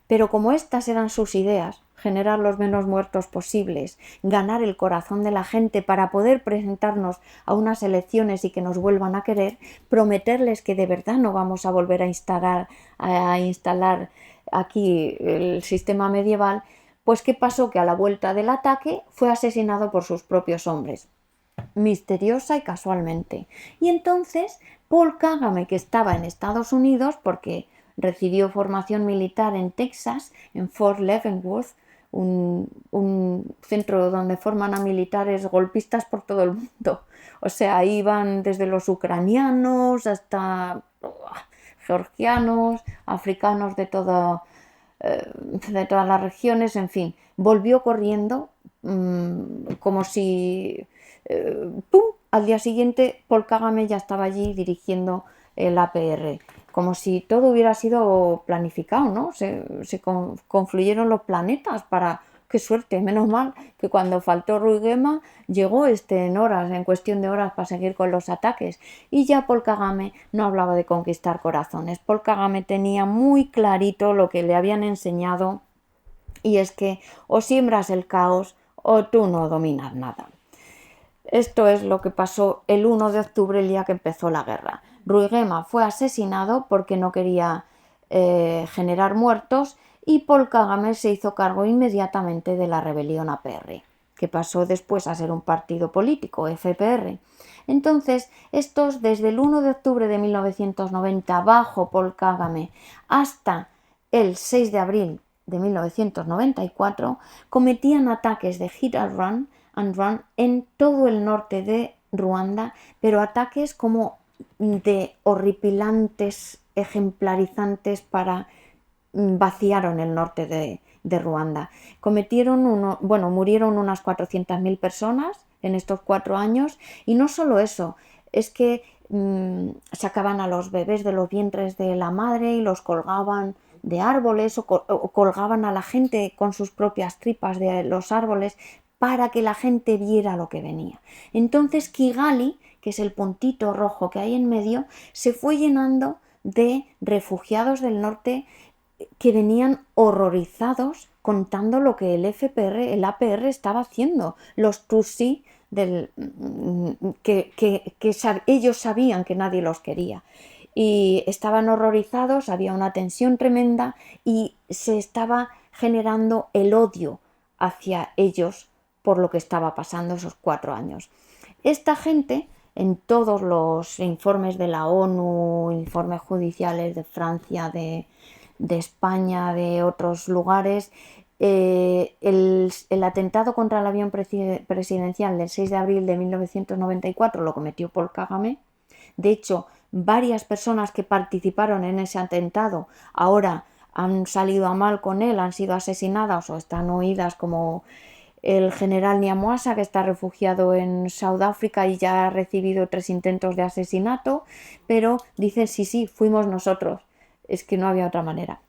Speaker 2: Pero como estas eran sus ideas, generar los menos muertos posibles, ganar el corazón de la gente para poder presentarnos a unas elecciones y que nos vuelvan a querer, prometerles que de verdad no vamos a volver a instalar aquí el sistema medieval, pues ¿qué pasó? Que a la vuelta del ataque fue asesinado por sus propios hombres, misteriosa y casualmente. Y entonces Paul Kagame, que estaba en Estados Unidos porque recibió formación militar en Texas, en Fort Leavenworth, un centro donde forman a militares golpistas por todo el mundo. O sea, ahí van desde los ucranianos hasta georgianos, africanos de todas las regiones, en fin. Volvió corriendo como si... ¡pum! Al día siguiente Paul Kagame ya estaba allí dirigiendo el APR, como si todo hubiera sido planificado, ¿no? Se confluyeron los planetas para... ¡Qué suerte! Menos mal que cuando faltó Ruyama llegó en cuestión de horas para seguir con los ataques. Y ya Paul Kagame no hablaba de conquistar corazones. Paul Kagame tenía muy clarito lo que le habían enseñado, y es que o siembras el caos o tú no dominas nada. Esto es lo que pasó el 1 de octubre, el día que empezó la guerra. Ruyama fue asesinado porque no quería generar muertos, y Paul Kagame se hizo cargo inmediatamente de la rebelión APR, que pasó después a ser un partido político, FPR. Entonces, estos desde el 1 de octubre de 1990, bajo Paul Kagame, hasta el 6 de abril de 1994, cometían ataques de hit and run en todo el norte de Ruanda, pero ataques como de horripilantes, ejemplarizantes para vaciaron el norte de Ruanda. Murieron unas 400.000 personas en estos 4 años, y no solo eso, es que sacaban a los bebés de los vientres de la madre y los colgaban de árboles, o colgaban a la gente con sus propias tripas de los árboles para que la gente viera lo que venía. Entonces Kigali, que es el puntito rojo que hay en medio, se fue llenando de refugiados del norte que venían horrorizados contando lo que el APR estaba haciendo. Los Tutsi, ellos sabían que nadie los quería. Y estaban horrorizados, había una tensión tremenda y se estaba generando el odio hacia ellos por lo que estaba pasando esos 4 años. Esta gente, en todos los informes de la ONU, informes judiciales de Francia, de España, de otros lugares, el atentado contra el avión presidencial del 6 de abril de 1994 lo cometió Paul Kagame. De hecho, varias personas que participaron en ese atentado ahora han salido a mal con él, han sido asesinadas o están huidas, como el general Nyamwasa, que está refugiado en Sudáfrica y ya ha recibido 3 intentos de asesinato, pero dicen sí, fuimos nosotros. Es que no había otra manera.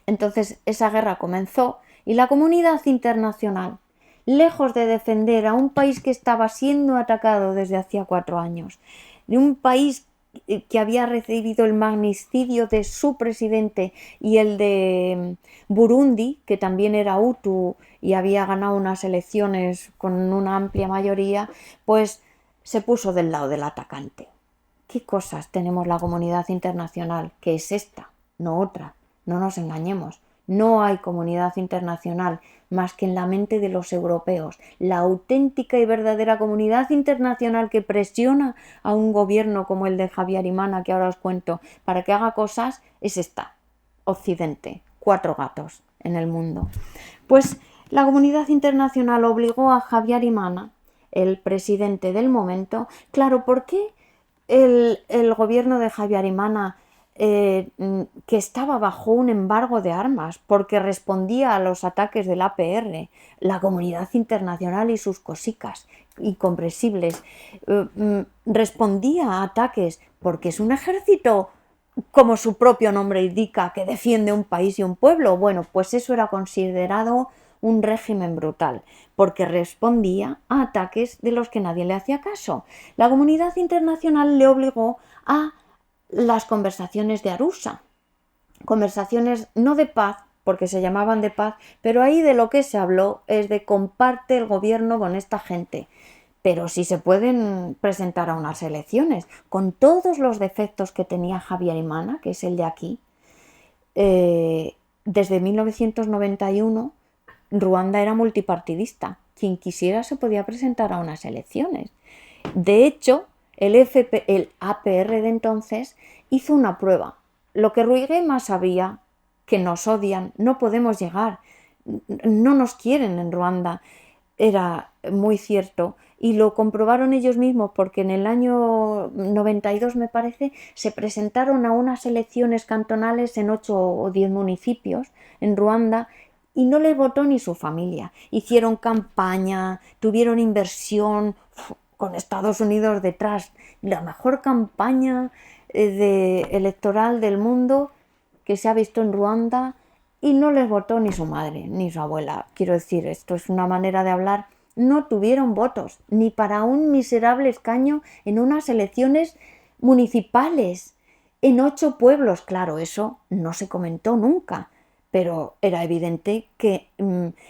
Speaker 2: Entonces esa guerra comenzó y la comunidad internacional, lejos de defender a un país que estaba siendo atacado desde hacía 4 años, de un país que había recibido el magnicidio de su presidente y el de Burundi, que también era Hutu y había ganado unas elecciones con una amplia mayoría, pues se puso del lado del atacante. ¿Qué cosas tenemos la comunidad internacional? Que es esta, no otra. No nos engañemos. No hay comunidad internacional más que en la mente de los europeos. La auténtica y verdadera comunidad internacional que presiona a un gobierno como el de Habyarimana, que ahora os cuento, para que haga cosas, es esta, Occidente. 4 gatos en el mundo. Pues la comunidad internacional obligó a Habyarimana, el presidente del momento. Claro, ¿por qué el gobierno de Habyarimana que estaba bajo un embargo de armas porque respondía a los ataques del APR, la comunidad internacional y sus cosicas incomprensibles, respondía a ataques porque es un ejército, como su propio nombre indica, que defiende un país y un pueblo. Bueno, pues eso era considerado un régimen brutal, porque respondía a ataques de los que nadie le hacía caso. La comunidad internacional le obligó a las conversaciones de Arusha, conversaciones no de paz, porque se llamaban de paz, pero ahí de lo que se habló es de comparte el gobierno con esta gente, pero sí se pueden presentar a unas elecciones, con todos los defectos que tenía Habyarimana, que es el de aquí. Desde 1991 Ruanda era multipartidista, quien quisiera se podía presentar a unas elecciones. De hecho, el APR de entonces hizo una prueba. Lo que Rwigema sabía, que nos odian, no podemos llegar, no nos quieren en Ruanda, era muy cierto, y lo comprobaron ellos mismos porque en el año 92, me parece, se presentaron a unas elecciones cantonales en 8 o 10 municipios en Ruanda y no les votó ni su familia. Hicieron campaña, tuvieron inversión, con Estados Unidos detrás, la mejor campaña electoral del mundo que se ha visto en Ruanda, y no les votó ni su madre ni su abuela. Quiero decir, esto es una manera de hablar. No tuvieron votos ni para un miserable escaño en unas elecciones municipales en 8 pueblos. Claro, eso no se comentó nunca, pero era evidente que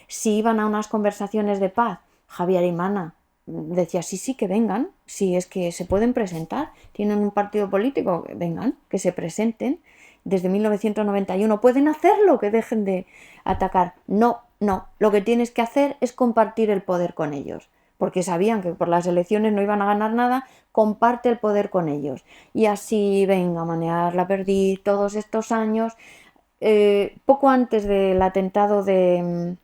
Speaker 2: si iban a unas conversaciones de paz, Habyarimana decía sí, que vengan, si es que se pueden presentar, tienen un partido político, que vengan, que se presenten. Desde 1991 pueden hacerlo, que dejen de atacar. No, lo que tienes que hacer es compartir el poder con ellos, porque sabían que por las elecciones no iban a ganar nada. Comparte el poder con ellos. Y así, venga, manejar la perdiz todos estos años. Poco antes del atentado del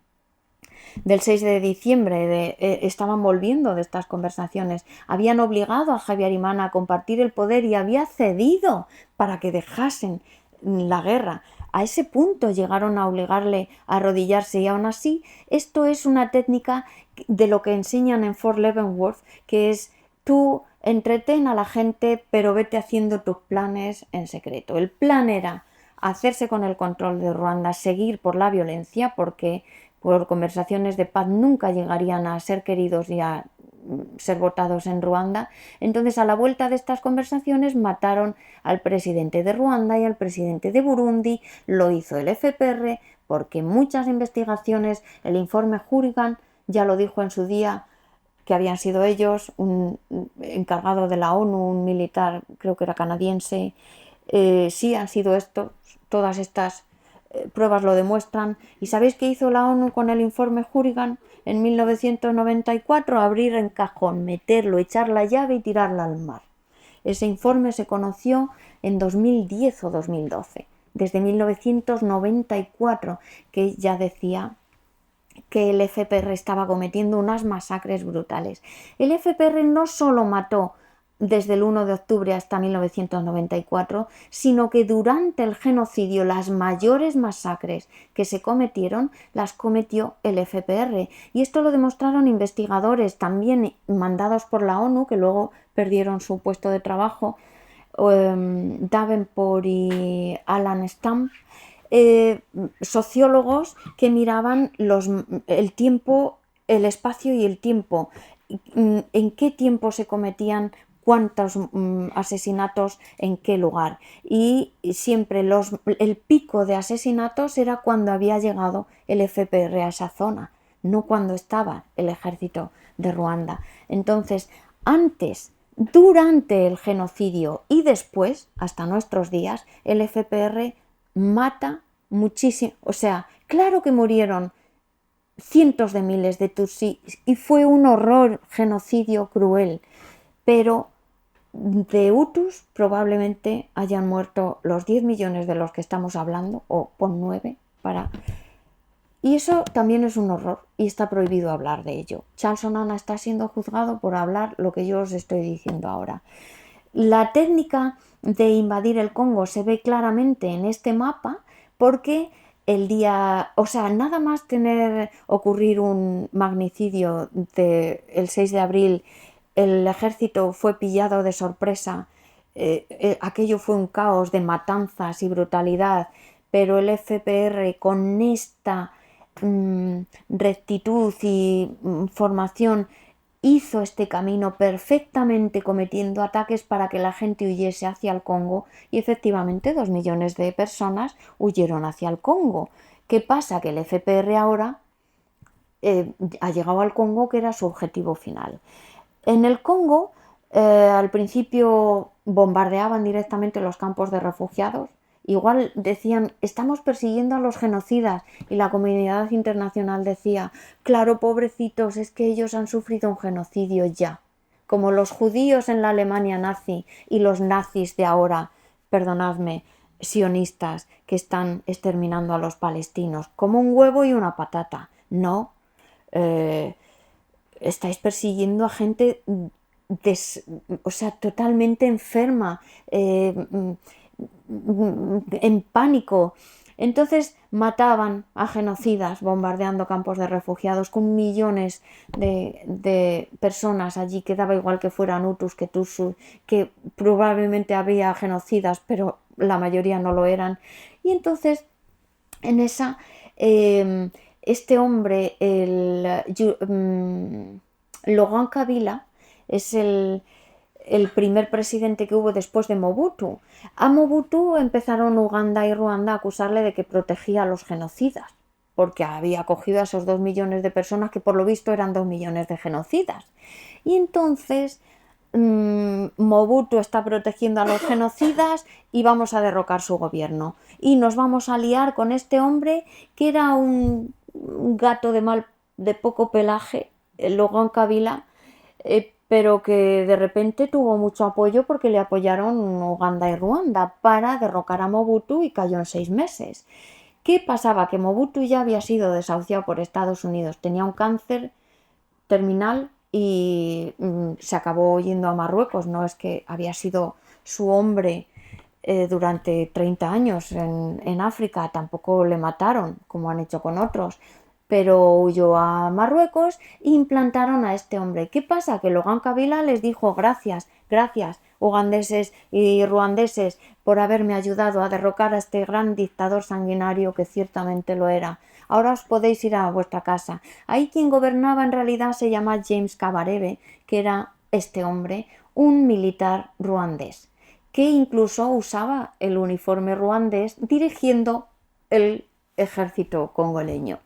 Speaker 2: 6 de diciembre, estaban volviendo de estas conversaciones, habían obligado a Habyarimana a compartir el poder y había cedido para que dejasen la guerra. A ese punto llegaron a obligarle a arrodillarse, y aún así esto es una técnica de lo que enseñan en Fort Leavenworth, que es: tú entretén a la gente, pero vete haciendo tus planes en secreto. El plan era hacerse con el control de Ruanda, seguir por la violencia, porque por conversaciones de paz nunca llegarían a ser queridos y a ser votados en Ruanda. Entonces, a la vuelta de estas conversaciones, mataron al presidente de Ruanda y al presidente de Burundi. Lo hizo el FPR porque muchas investigaciones, el informe Hourigan ya lo dijo en su día, que habían sido ellos, un encargado de la ONU, un militar, creo que era canadiense. Sí han sido todas estas pruebas lo demuestran. ¿Y sabéis qué hizo la ONU con el informe Hourigan en 1994? Abrir en cajón, meterlo, echar la llave y tirarla al mar. Ese informe se conoció en 2010 o 2012, desde 1994, que ya decía que el FPR estaba cometiendo unas masacres brutales. El FPR no solo mató desde el 1 de octubre hasta 1994, sino que durante el genocidio las mayores masacres que se cometieron las cometió el FPR. Y esto lo demostraron investigadores también mandados por la ONU, que luego perdieron su puesto de trabajo, Davenport y Alan Stamp, sociólogos que miraban el tiempo, el espacio y el tiempo, en qué tiempo se cometían cuántos asesinatos en qué lugar, y siempre el pico de asesinatos era cuando había llegado el FPR a esa zona, no cuando estaba el ejército de Ruanda. Entonces, antes, durante el genocidio y después, hasta nuestros días, el FPR mata muchísimo. O sea, claro que murieron cientos de miles de tutsis y fue un horror, genocidio cruel, pero de Hutus probablemente hayan muerto los 10 millones de los que estamos hablando, o pon 9 para... Y eso también es un horror y está prohibido hablar de ello. Charles Onana está siendo juzgado por hablar lo que yo os estoy diciendo ahora. La técnica de invadir el Congo se ve claramente en este mapa porque o sea, nada más ocurrir un magnicidio el 6 de abril, el ejército fue pillado de sorpresa, aquello fue un caos de matanzas y brutalidad, pero el FPR con esta rectitud y formación hizo este camino perfectamente cometiendo ataques para que la gente huyese hacia el Congo y efectivamente 2 millones de personas huyeron hacia el Congo. ¿Qué pasa? Que el FPR ahora ha llegado al Congo, que era su objetivo final. En el Congo, al principio bombardeaban directamente los campos de refugiados. Igual decían, estamos persiguiendo a los genocidas, y la comunidad internacional decía, claro, pobrecitos, es que ellos han sufrido un genocidio ya, como los judíos en la Alemania nazi y los nazis de ahora, perdonadme, sionistas, que están exterminando a los palestinos, como un huevo y una patata. No, estáis persiguiendo a gente o sea, totalmente enferma, en pánico. Entonces mataban a genocidas bombardeando campos de refugiados con millones de personas allí, que daba igual que fueran Hutus que Tutsis, que probablemente había genocidas, pero la mayoría no lo eran. Y entonces en esa este hombre, Laurent Kabila, es el primer presidente que hubo después de Mobutu. A Mobutu empezaron Uganda y Ruanda a acusarle de que protegía a los genocidas, porque había acogido a esos 2 millones de personas que por lo visto eran 2 millones de genocidas. Y entonces Mobutu está protegiendo a los genocidas y vamos a derrocar su gobierno. Y nos vamos a liar con este hombre que era un gato de poco pelaje, el Laurent Kabila, pero que de repente tuvo mucho apoyo porque le apoyaron Uganda y Ruanda para derrocar a Mobutu y cayó en 6 meses. ¿Qué pasaba? Que Mobutu ya había sido desahuciado por Estados Unidos, tenía un cáncer terminal y se acabó yendo a Marruecos. No es que había sido su hombre durante 30 años en África, tampoco le mataron como han hecho con otros, pero huyó a Marruecos e implantaron a este hombre. ¿Qué pasa? Que Laurent Kabila les dijo gracias, ugandeses y ruandeses, por haberme ayudado a derrocar a este gran dictador sanguinario que ciertamente lo era. Ahora os podéis ir a vuestra casa. Ahí quien gobernaba en realidad se llama James Kabarebe, que era este hombre, un militar ruandés, que incluso usaba el uniforme ruandés dirigiendo el ejército congoleño.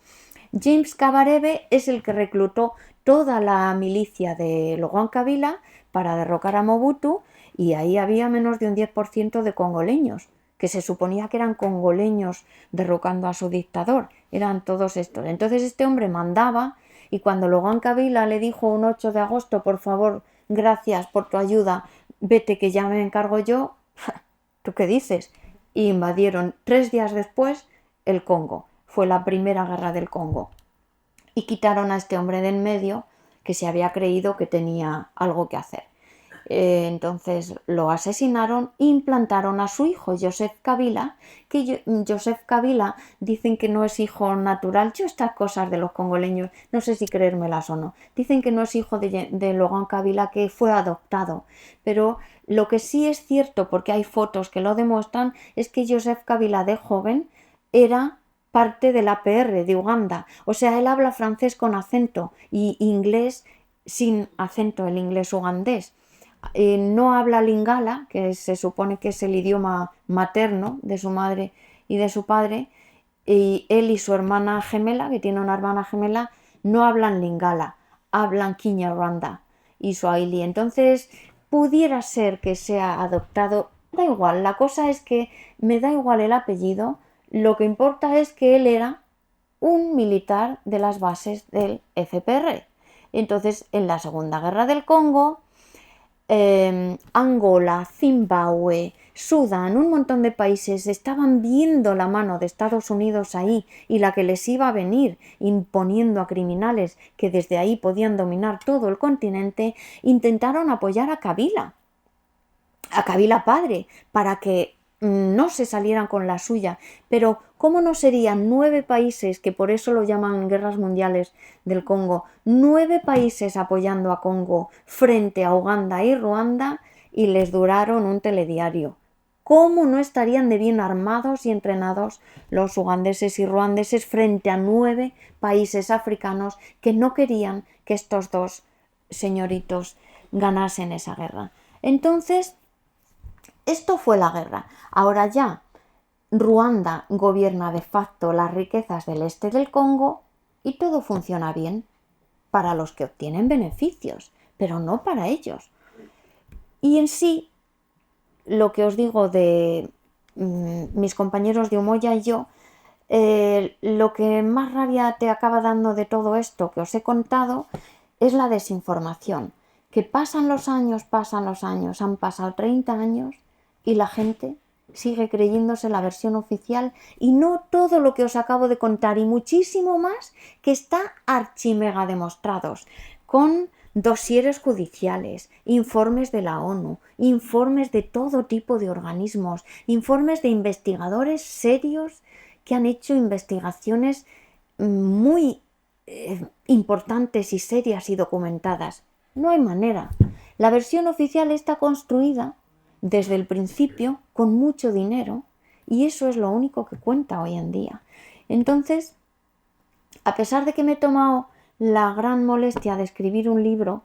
Speaker 2: James Kabarebe es el que reclutó toda la milicia de Laurent Kabila para derrocar a Mobutu, y ahí había menos de un 10% de congoleños, que se suponía que eran congoleños derrocando a su dictador, eran todos estos. Entonces este hombre mandaba, y cuando Laurent Kabila le dijo un 8 de agosto, por favor, gracias por tu ayuda, vete que ya me encargo yo, ¿tú qué dices? Y invadieron 3 días después el Congo. Fue la primera guerra del Congo. Y quitaron a este hombre de en medio que se había creído que tenía algo que hacer. Entonces lo asesinaron e implantaron a su hijo, Joseph Kabila, que Joseph Kabila dicen que no es hijo natural. Yo estas cosas de los congoleños no sé si creérmelas o no. Dicen que no es hijo de Laurent Kabila, que fue adoptado. Pero lo que sí es cierto, porque hay fotos que lo demuestran, es que Joseph Kabila de joven era parte del APR de Uganda. O sea, él habla francés con acento y inglés sin acento, el inglés ugandés. No habla lingala, que se supone que es el idioma materno de su madre y de su padre, y él y su hermana gemela, que tiene una hermana gemela, no hablan lingala, hablan Kinyarwanda y Swahili. Entonces, pudiera ser que sea adoptado, da igual, la cosa es que me da igual el apellido, lo que importa es que él era un militar de las bases del FPR. Entonces, en la Segunda Guerra del Congo, Angola, Zimbabue, Sudán, un montón de países estaban viendo la mano de Estados Unidos ahí y la que les iba a venir imponiendo a criminales que desde ahí podían dominar todo el continente, intentaron apoyar a Kabila. a Kabila padre, para que no se salieran con la suya. Pero ¿cómo no serían 9 países, que por eso lo llaman guerras mundiales del Congo, 9 países apoyando a Congo frente a Uganda y Ruanda, y les duraron un telediario? ¿Cómo no estarían de bien armados y entrenados los ugandeses y ruandeses frente a 9 países africanos que no querían que estos dos señoritos ganasen esa guerra? Entonces, esto fue la guerra. Ahora ya Ruanda gobierna de facto las riquezas del este del Congo y todo funciona bien para los que obtienen beneficios, pero no para ellos. Y en sí, lo que os digo de mis compañeros de Umoja y yo, lo que más rabia te acaba dando de todo esto que os he contado es la desinformación. Que pasan los años, han pasado 30 años y la gente sigue creyéndose la versión oficial y no todo lo que os acabo de contar y muchísimo más que está archimega demostrados con dosieres judiciales, informes de la ONU, informes de todo tipo de organismos, informes de investigadores serios que han hecho investigaciones muy importantes y serias y documentadas. No hay manera. La versión oficial está construida desde el principio con mucho dinero y eso es lo único que cuenta hoy en día. Entonces, a pesar de que me he tomado la gran molestia de escribir un libro,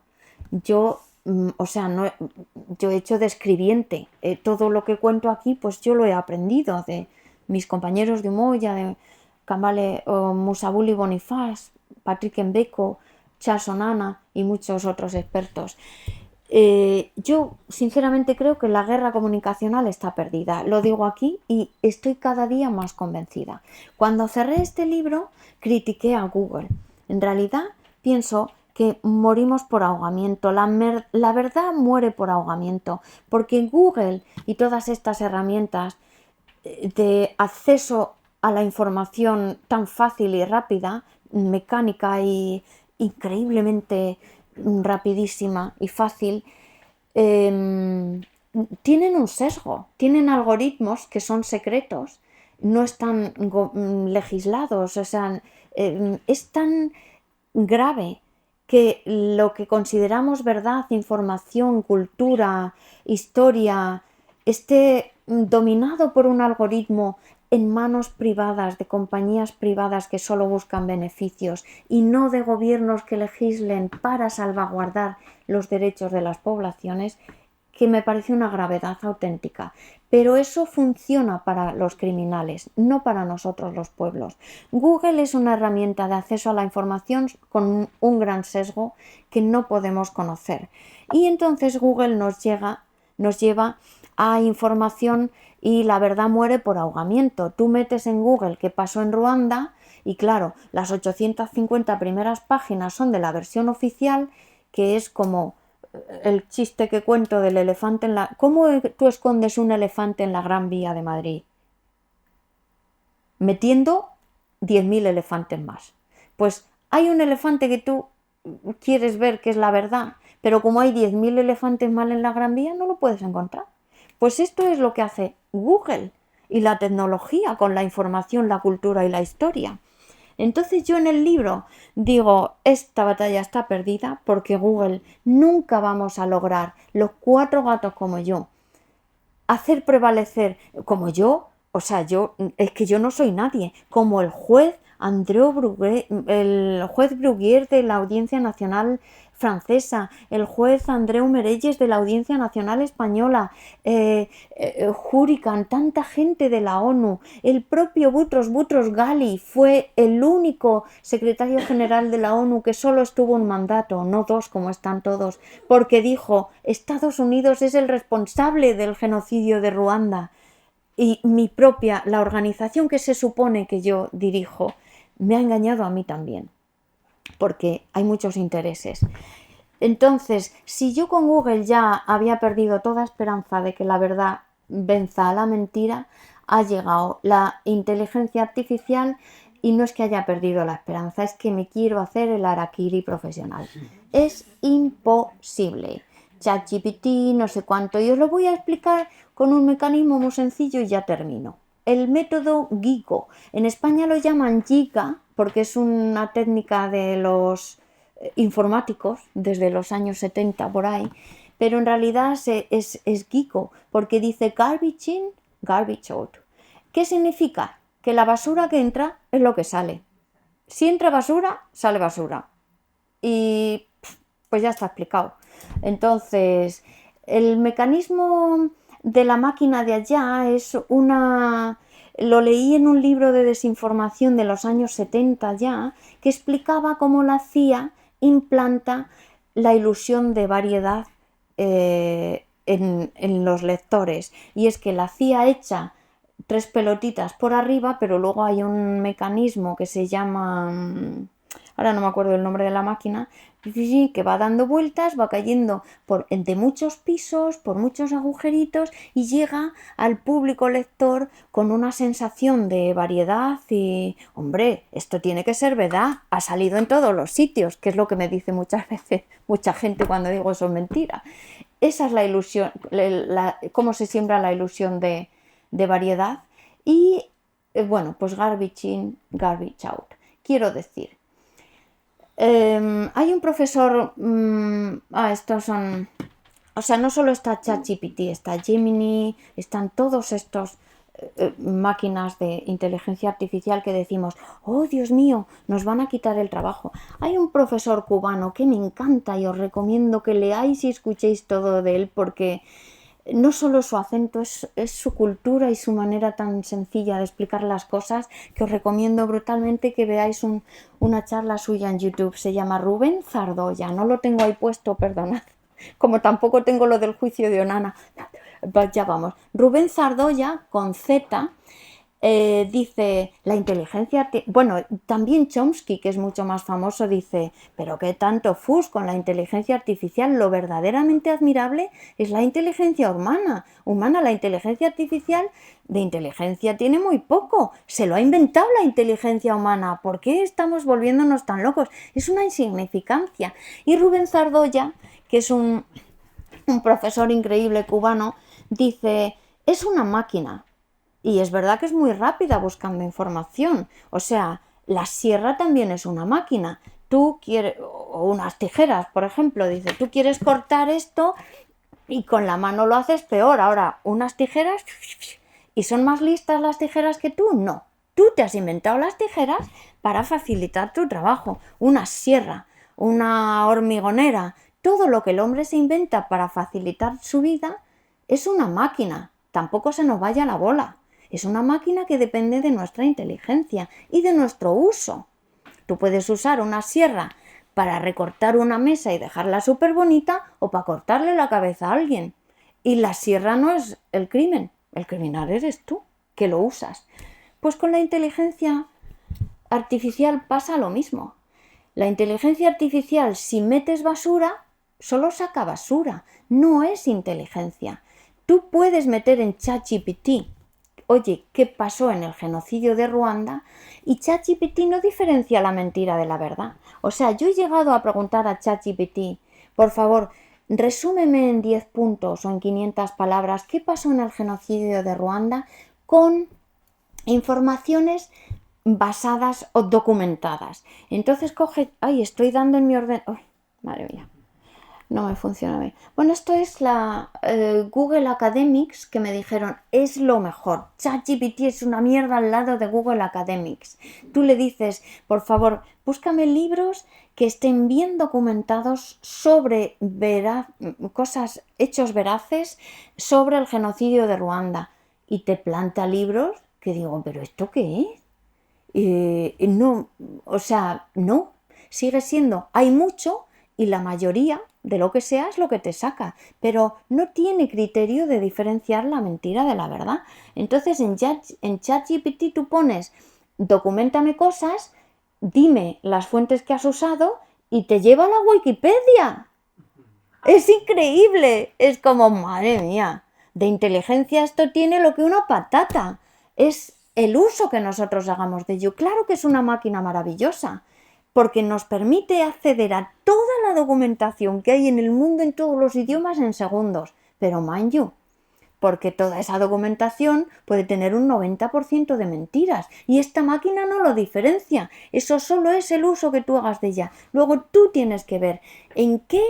Speaker 2: yo he hecho de escribiente. Todo lo que cuento aquí, pues yo lo he aprendido de mis compañeros de Umoja, de Kambale Musabuli Bonifaz, Patrick Mbeko, Charles Onana y muchos otros expertos. Yo sinceramente creo que la guerra comunicacional está perdida. Lo digo aquí y estoy cada día más convencida. Cuando cerré este libro, critiqué a Google. En realidad, pienso que morimos por ahogamiento. La verdad muere por ahogamiento, porque Google y todas estas herramientas de acceso a la información tan fácil y rápida, mecánica y increíblemente rapidísima y fácil, tienen un sesgo, tienen algoritmos que son secretos, no están legislados, o sea, es tan grave que lo que consideramos verdad, información, cultura, historia, esté dominado por un algoritmo en manos privadas, de compañías privadas que solo buscan beneficios y no de gobiernos que legislen para salvaguardar los derechos de las poblaciones, que me parece una gravedad auténtica. Pero eso funciona para los criminales, no para nosotros los pueblos. Google es una herramienta de acceso a la información con un gran sesgo que no podemos conocer. Y entonces Google nos lleva a información y la verdad muere por ahogamiento. Tú metes en Google qué pasó en Ruanda y claro, las 850 primeras páginas son de la versión oficial, que es como el chiste que cuento del elefante en la... ¿Cómo tú escondes un elefante en la Gran Vía de Madrid? Metiendo 10.000 elefantes más. Pues hay un elefante que tú quieres ver que es la verdad, pero como hay 10.000 elefantes más en la Gran Vía, no lo puedes encontrar. Pues esto es lo que hace Google y la tecnología con la información, la cultura y la historia. Entonces yo en el libro digo, esta batalla está perdida porque Google nunca vamos a lograr, los 4 gatos como yo, hacer prevalecer como yo, o sea, es que yo no soy nadie, como el juez el juez Bruguier de la Audiencia Nacional francesa, el juez Andreu Merelles de la Audiencia Nacional española, Hurricane, tanta gente de la ONU, el propio Boutros Ghali fue el único secretario general de la ONU que solo estuvo un mandato, no 2 como están todos, porque dijo, Estados Unidos es el responsable del genocidio de Ruanda. Y la organización que se supone que yo dirijo, me ha engañado a mí también, porque hay muchos intereses. Entonces, si yo con Google ya había perdido toda esperanza de que la verdad venza a la mentira, ha llegado la inteligencia artificial y no es que haya perdido la esperanza, es que me quiero hacer el harakiri profesional. Es imposible. ChatGPT, no sé cuánto, y os lo voy a explicar con un mecanismo muy sencillo y ya termino. El método GIGO, en España lo llaman Giga porque es una técnica de los informáticos desde los años 70 por ahí, pero en realidad es GIGO porque dice garbage in, garbage out. ¿Qué significa? Que la basura que entra es lo que sale. Si entra basura, sale basura. Y pues ya está explicado. Entonces, el mecanismo de la máquina de allá es una... Lo leí en un libro de desinformación de los años 70 ya, que explicaba cómo la CIA implanta la ilusión de variedad en los lectores. Y es que la CIA echa 3 pelotitas por arriba, pero luego hay un mecanismo que se llama... ahora no me acuerdo el nombre de la máquina, que va dando vueltas, va cayendo de muchos pisos, por muchos agujeritos y llega al público lector con una sensación de variedad y, hombre, esto tiene que ser verdad, ha salido en todos los sitios, que es lo que me dice muchas veces mucha gente cuando digo eso es mentira. Esa es la ilusión, cómo se siembra la ilusión de variedad y, bueno, pues garbage in, garbage out. Quiero decir, hay un profesor, estos son, o sea, no solo está ChatGPT, está Gemini, están todos estos máquinas de inteligencia artificial que decimos, oh Dios mío, nos van a quitar el trabajo. Hay un profesor cubano que me encanta y os recomiendo que leáis y escuchéis todo de él porque no solo su acento, es su cultura y su manera tan sencilla de explicar las cosas que os recomiendo brutalmente que veáis una charla suya en YouTube. Se llama Rubén Zardoya, no lo tengo ahí puesto, perdonad, como tampoco tengo lo del juicio de Onana. Ya vamos. Rubén Zardoya, con Z, dice, la inteligencia... Bueno, también Chomsky, que es mucho más famoso, dice, pero qué tanto fus con la inteligencia artificial, lo verdaderamente admirable es la inteligencia humana. La inteligencia artificial de inteligencia tiene muy poco, se lo ha inventado la inteligencia humana. ¿Por qué estamos volviéndonos tan locos? Es una insignificancia. Y Rubén Zardoya, que es un profesor increíble cubano, dice, es una máquina. Y es verdad que es muy rápida buscando información. O sea, la sierra también es una máquina. Tú quieres, o unas tijeras, por ejemplo, dice, tú quieres cortar esto y con la mano lo haces peor. Ahora, unas tijeras, ¿y son más listas las tijeras que tú? No. Tú te has inventado las tijeras para facilitar tu trabajo. Una sierra, una hormigonera, todo lo que el hombre se inventa para facilitar su vida es una máquina. Tampoco se nos vaya la bola. Es una máquina que depende de nuestra inteligencia y de nuestro uso. Tú puedes usar una sierra para recortar una mesa y dejarla súper bonita o para cortarle la cabeza a alguien. Y la sierra no es el crimen, el criminal eres tú, que lo usas. Pues con la inteligencia artificial pasa lo mismo. La inteligencia artificial, si metes basura, solo saca basura, no es inteligencia. Tú puedes meter en ChatGPT, oye, ¿qué pasó en el genocidio de Ruanda? Y ChatGPT no diferencia la mentira de la verdad. O sea, yo he llegado a preguntar a ChatGPT, por favor, resúmeme en 10 puntos o en 500 palabras qué pasó en el genocidio de Ruanda con informaciones basadas o documentadas. Entonces coge, estoy dando en mi orden, madre mía, no me funciona bien. Bueno, esto es la Google Academics, que me dijeron, es lo mejor. ChatGPT es una mierda al lado de Google Academics. Tú le dices, por favor, búscame libros que estén bien documentados sobre hechos veraces sobre el genocidio de Ruanda. Y te planta libros que digo, ¿pero esto qué es? No, o sea, no. Sigue siendo, hay mucho y la mayoría de lo que sea es lo que te saca, pero no tiene criterio de diferenciar la mentira de la verdad. Entonces en ChatGPT tú pones, documentame cosas, dime las fuentes que has usado y te lleva a la Wikipedia. Es increíble, es como, madre mía, de inteligencia esto tiene lo que una patata. Es el uso que nosotros hagamos de ello. Claro que es una máquina maravillosa, porque nos permite acceder a toda la la documentación que hay en el mundo en todos los idiomas en segundos. Pero mind you, porque toda esa documentación puede tener un 90% de mentiras y esta máquina no lo diferencia. Eso solo es el uso que tú hagas de ella. Luego tú tienes que ver en qué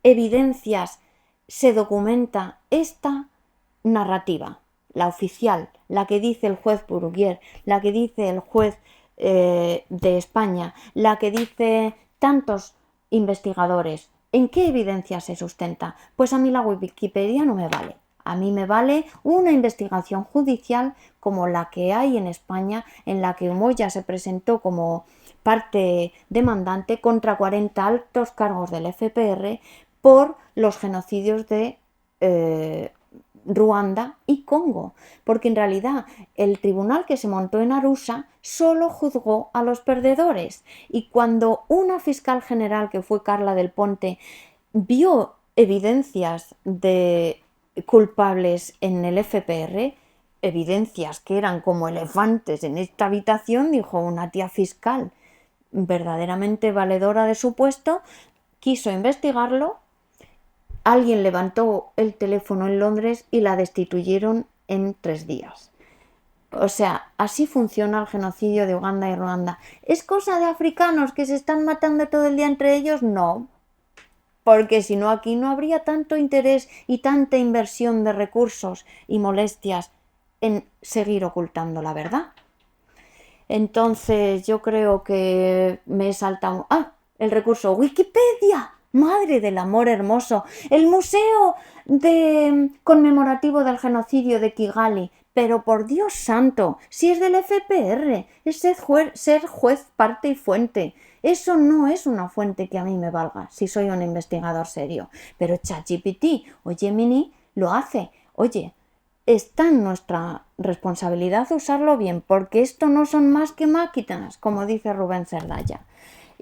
Speaker 2: evidencias se documenta esta narrativa, la oficial, la que dice el juez Bruguier, la que dice el juez de España, la que dice tantos investigadores. ¿En qué evidencia se sustenta? Pues a mí la Wikipedia no me vale. A mí me vale una investigación judicial como la que hay en España, en la que Moya se presentó como parte demandante contra 40 altos cargos del FPR por los genocidios de Ruanda y Congo, porque en realidad el tribunal que se montó en Arusha solo juzgó a los perdedores, y cuando una fiscal general, que fue Carla del Ponte, vio evidencias de culpables en el FPR, evidencias que eran como elefantes en esta habitación, dijo: una tía fiscal verdaderamente valedora de su puesto, quiso investigarlo. Alguien levantó el teléfono en Londres y la destituyeron en 3 días. O sea, así funciona el genocidio de Uganda y Ruanda. ¿Es cosa de africanos que se están matando todo el día entre ellos? No, porque si no, aquí no habría tanto interés y tanta inversión de recursos y molestias en seguir ocultando la verdad. Entonces yo creo que me he saltado... ¡Ah! El recurso Wikipedia. ¡Madre del amor hermoso! El museo conmemorativo del genocidio de Kigali. Pero por Dios santo, si es del FPR, es ser juez, parte y fuente. Eso no es una fuente que a mí me valga, si soy un investigador serio. Pero ChatGPT o Gemini lo hace. Oye, está en nuestra responsabilidad usarlo bien, porque esto no son más que máquinas, como dice Rubén Cerdanya.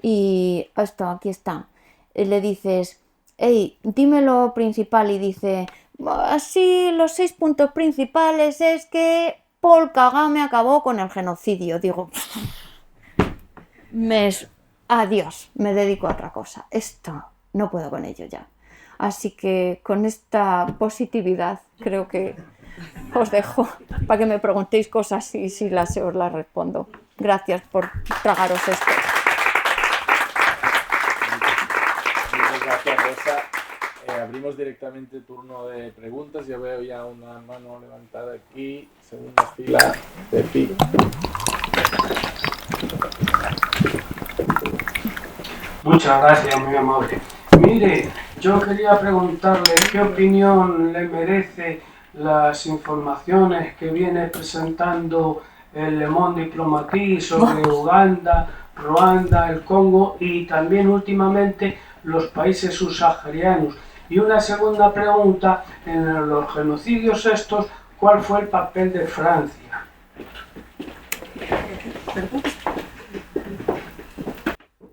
Speaker 2: Y esto, aquí está. Le dices: hey, dime lo principal, y dice: así, los 6 puntos principales es que Paul Kagame acabó con el genocidio. Digo, adiós, me dedico a otra cosa. Esto, no puedo con ello ya. Así que con esta positividad creo que os dejo para que me preguntéis cosas y si os las respondo. Gracias por tragaros esto.
Speaker 1: Muchas gracias, Rosa. Abrimos directamente turno de preguntas. Yo veo ya una mano levantada aquí, segunda fila de pi.
Speaker 3: Muchas gracias, muy amable. Mire, yo quería preguntarle qué opinión le merece las informaciones que viene presentando el Le Monde Diplomatique sobre Uganda, Ruanda, el Congo y también últimamente los países subsaharianos. Y una segunda pregunta, en los genocidios estos, ¿cuál fue el papel de Francia?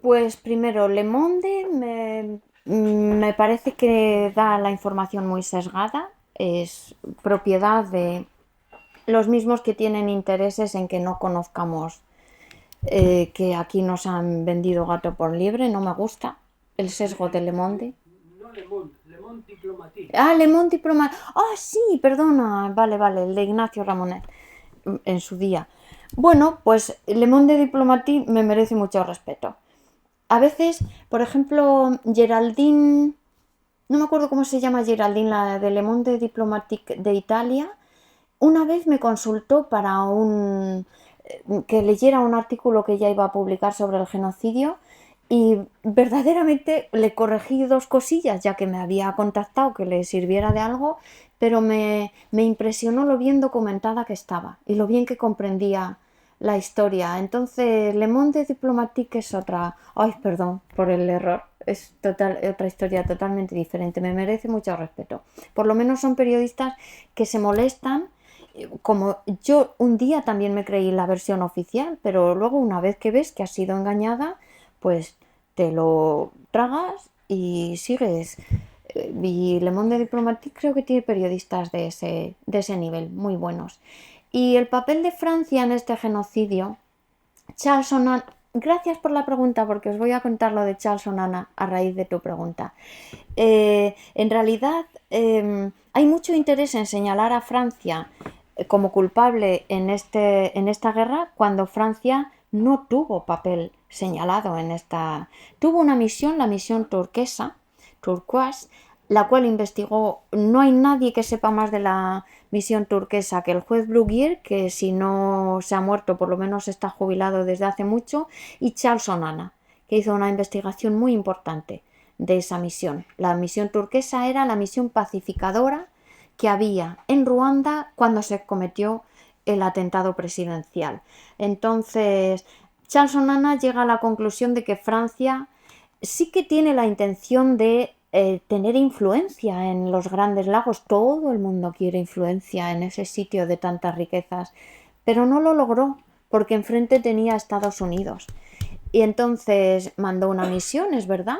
Speaker 2: Pues primero, Le Monde me parece que da la información muy sesgada, es propiedad de los mismos que tienen intereses en que no conozcamos que aquí nos han vendido gato por liebre. No me gusta el sesgo de Le Monde.
Speaker 3: No Le Monde, Le Monde Diplomatique.
Speaker 2: Ah, Le Monde Diplomatique. Ah, sí, perdona, vale, el de Ignacio Ramonet en su día. Bueno, pues Le Monde Diplomatique me merece mucho respeto. A veces, por ejemplo, Geraldine, no me acuerdo cómo se llama Geraldine, la de Le Monde Diplomatique de Italia, una vez me consultó para que leyera un artículo que ella iba a publicar sobre el genocidio, y verdaderamente le corregí 2 cosillas, ya que me había contactado, que le sirviera de algo, pero me impresionó lo bien documentada que estaba y lo bien que comprendía la historia. Entonces, Le Monde Diplomatique es otra... Ay, perdón por el error. Es otra historia totalmente diferente. Me merece mucho respeto. Por lo menos son periodistas que se molestan. Como yo un día también me creí la versión oficial, pero luego, una vez que ves que has sido engañada, pues te lo tragas y sigues. Y Le Monde Diplomatique creo que tiene periodistas de ese nivel, muy buenos. Y el papel de Francia en este genocidio, Charles gracias por la pregunta, porque os voy a contar lo de Charles Onana a raíz de tu pregunta. En realidad, hay mucho interés en señalar a Francia como culpable en esta guerra, cuando Francia no tuvo papel señalado en esta. Tuvo una misión, la misión turquoise, la cual investigó. No hay nadie que sepa más de la misión turquesa que el juez Bruguière, que si no se ha muerto, por lo menos está jubilado desde hace mucho, y Charles Onana, que hizo una investigación muy importante de esa misión. La misión turquesa era la misión pacificadora que había en Ruanda cuando se cometió el atentado presidencial. Entonces, Charles Onana llega a la conclusión de que Francia sí que tiene la intención de tener influencia en los grandes lagos. Todo el mundo quiere influencia en ese sitio de tantas riquezas, pero no lo logró porque enfrente tenía a Estados Unidos. Y entonces mandó una misión, es verdad.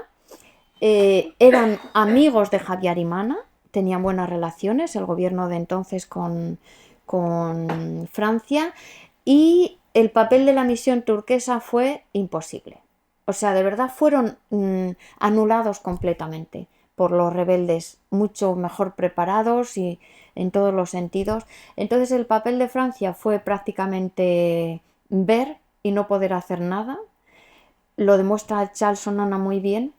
Speaker 2: Eran amigos de Habyarimana, tenían buenas relaciones el gobierno de entonces con Francia, y el papel de la misión turquesa fue imposible. O sea, de verdad fueron anulados completamente por los rebeldes, mucho mejor preparados y en todos los sentidos. Entonces el papel de Francia fue prácticamente ver y no poder hacer nada. Lo demuestra Charles Onana muy bien.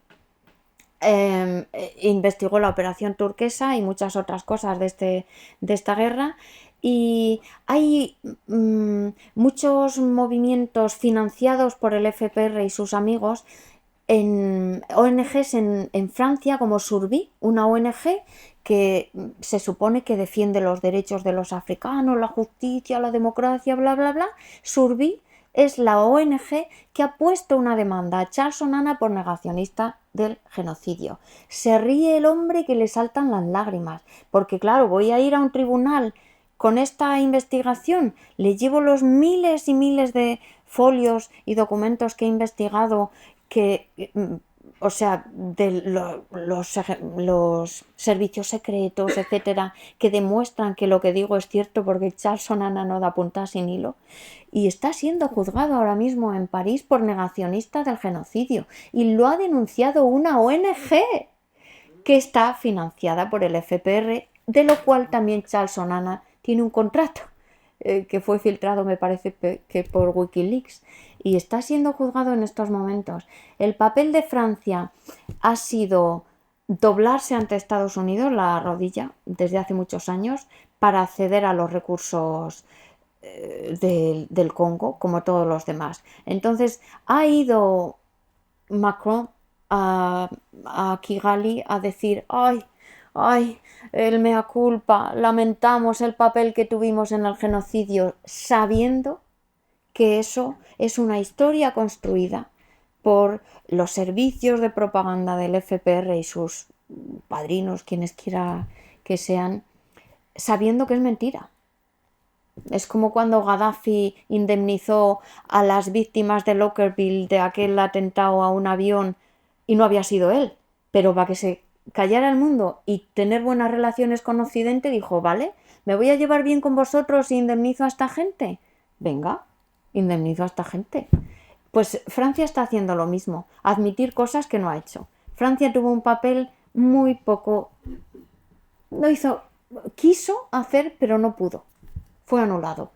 Speaker 2: Investigó la operación turquesa y muchas otras cosas de esta guerra, y hay muchos movimientos financiados por el FPR y sus amigos en ONGs en Francia, como Survie, una ONG que se supone que defiende los derechos de los africanos, la justicia, la democracia, bla bla bla. Survie es la ONG que ha puesto una demanda a Charles Onana por negacionista del genocidio. Se ríe el hombre que le saltan las lágrimas, porque claro, voy a ir a un tribunal con esta investigación, le llevo los miles y miles de folios y documentos que he investigado, que, o sea, de los servicios secretos, etcétera, que demuestran que lo que digo es cierto, porque Charles Onana no da puntada sin hilo, y está siendo juzgado ahora mismo en París por negacionista del genocidio, y lo ha denunciado una ONG que está financiada por el FPR, de lo cual también Charles Onana tiene un contrato que fue filtrado, me parece que por Wikileaks, y está siendo juzgado en estos momentos. El papel de Francia ha sido doblarse ante Estados Unidos la rodilla desde hace muchos años para acceder a los recursos del Congo, como todos los demás. Entonces ha ido Macron a Kigali a decir: ay, el mea culpa, lamentamos el papel que tuvimos en el genocidio, sabiendo que eso es una historia construida por los servicios de propaganda del FPR y sus padrinos, quienes quiera que sean, sabiendo que es mentira. Es como cuando Gaddafi indemnizó a las víctimas de Lockerbie de aquel atentado a un avión y no había sido él, pero para que se callara el mundo y tener buenas relaciones con Occidente, dijo: vale, me voy a llevar bien con vosotros y indemnizo a esta gente. Venga, indemnizo a esta gente. Pues Francia está haciendo lo mismo, admitir cosas que no ha hecho. Francia tuvo un papel muy poco, no hizo, quiso hacer, pero no pudo. Fue anulado.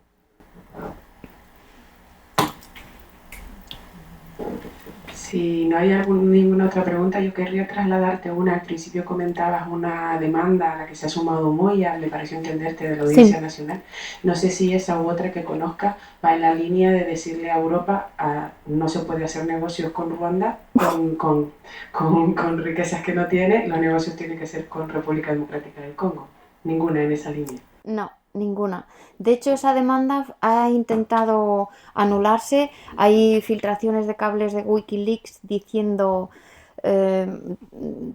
Speaker 4: Si no hay ninguna otra pregunta, yo querría trasladarte una. Al principio comentabas una demanda a la que se ha sumado Moya, me pareció entenderte, de la Audiencia Nacional. No sé si esa u otra que conozca va en la línea de decirle a Europa no se puede hacer negocios con Ruanda con riquezas que no tiene, los negocios tienen que ser con República Democrática del Congo. Ninguna en esa línea.
Speaker 2: No, ninguna. De hecho, esa demanda ha intentado anularse. Hay filtraciones de cables de Wikileaks diciendo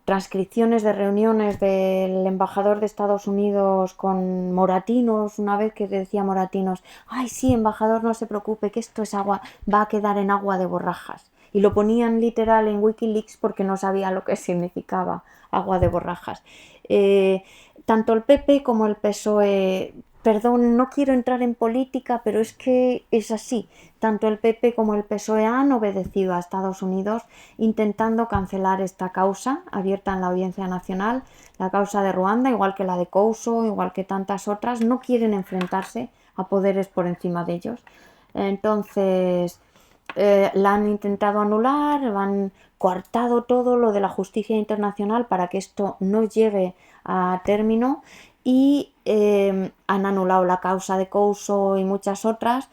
Speaker 2: transcripciones de reuniones del embajador de Estados Unidos con Moratinos, una vez que decía Moratinos: ay, sí, embajador, no se preocupe, que esto es agua, va a quedar en agua de borrajas. Y lo ponían literal en Wikileaks porque no sabía lo que significaba agua de borrajas. Tanto el PP como el PSOE perdón, no quiero entrar en política, pero es que es así. Tanto el PP como el PSOE han obedecido a Estados Unidos intentando cancelar esta causa abierta en la Audiencia Nacional, la causa de Ruanda, igual que la de Couso, igual que tantas otras. No quieren enfrentarse a poderes por encima de ellos. Entonces, la han intentado anular, han coartado todo lo de la justicia internacional para que esto no llegue a término y han anulado la causa de Couso y muchas otras,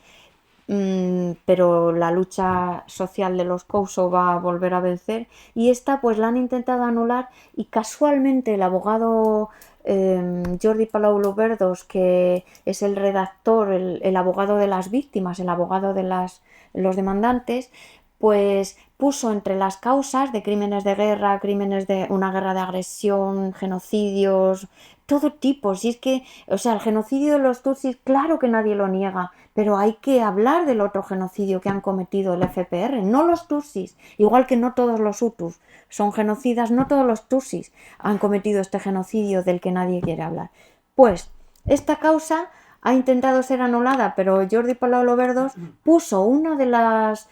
Speaker 2: pero la lucha social de los Couso va a volver a vencer y esta pues la han intentado anular y casualmente el abogado Jordi Palau-Loberdos, que es el redactor, el abogado de las víctimas, el abogado de los demandantes, pues puso entre las causas de crímenes de guerra, crímenes de una guerra de agresión, genocidios, todo tipo. Si es que, o sea, el genocidio de los tutsis, claro que nadie lo niega, pero hay que hablar del otro genocidio que han cometido el FPR, no los tutsis, igual que no todos los hutus son genocidas, no todos los tutsis han cometido este genocidio del que nadie quiere hablar. Pues esta causa ha intentado ser anulada, pero Jordi Palau-Loberdos puso una de las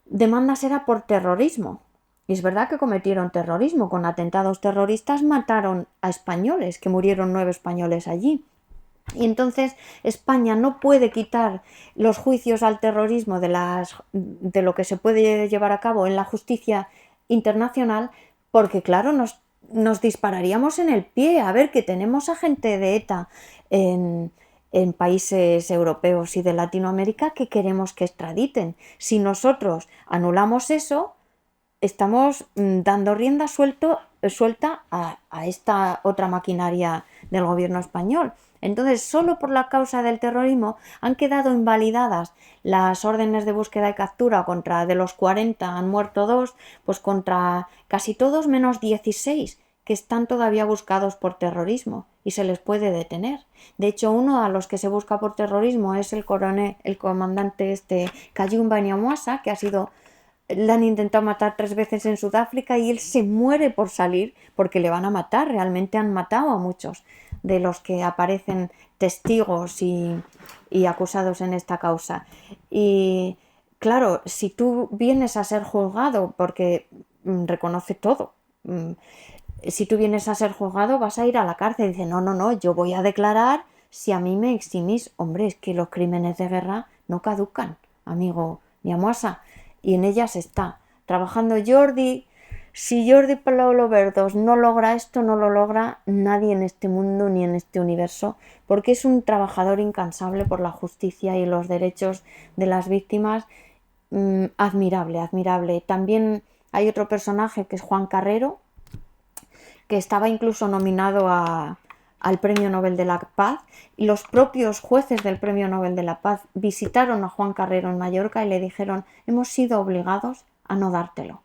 Speaker 2: demandas era por terrorismo. Y es verdad que cometieron terrorismo, con atentados terroristas mataron a españoles, que murieron 9 españoles allí. Y entonces España no puede quitar los juicios al terrorismo de lo que se puede llevar a cabo en la justicia internacional, porque claro, nos dispararíamos en el pie. A ver, que tenemos a gente de ETA en países europeos y de Latinoamérica que queremos que extraditen. Si nosotros anulamos eso, estamos dando rienda suelta a esta otra maquinaria del gobierno español. Entonces, solo por la causa del terrorismo han quedado invalidadas las órdenes de búsqueda y captura. Contra de los 40 han muerto 2, pues contra casi todos menos 16 que están todavía buscados por terrorismo y se les puede detener. De hecho, uno a los que se busca por terrorismo es el comandante Kayumba Nyamwasa, que le han intentado matar 3 veces en Sudáfrica y él se muere por salir porque le van a matar. Realmente han matado a muchos de los que aparecen testigos y acusados en esta causa. Y claro, si tú vienes a ser juzgado, porque reconoce todo, si tú vienes a ser juzgado vas a ir a la cárcel y dice no, yo voy a declarar si a mí me eximís. Hombre, es que los crímenes de guerra no caducan, amigo Nyamwasa, y en ellas está trabajando Jordi. Si Jordi Palau-Loberdos no logra esto, no lo logra nadie en este mundo ni en este universo, porque es un trabajador incansable por la justicia y los derechos de las víctimas. Admirable, admirable. También hay otro personaje que es Juan Carrero, que estaba incluso nominado al Premio Nobel de la Paz, y los propios jueces del Premio Nobel de la Paz visitaron a Juan Carrero en Mallorca y le dijeron: hemos sido obligados a no dártelo.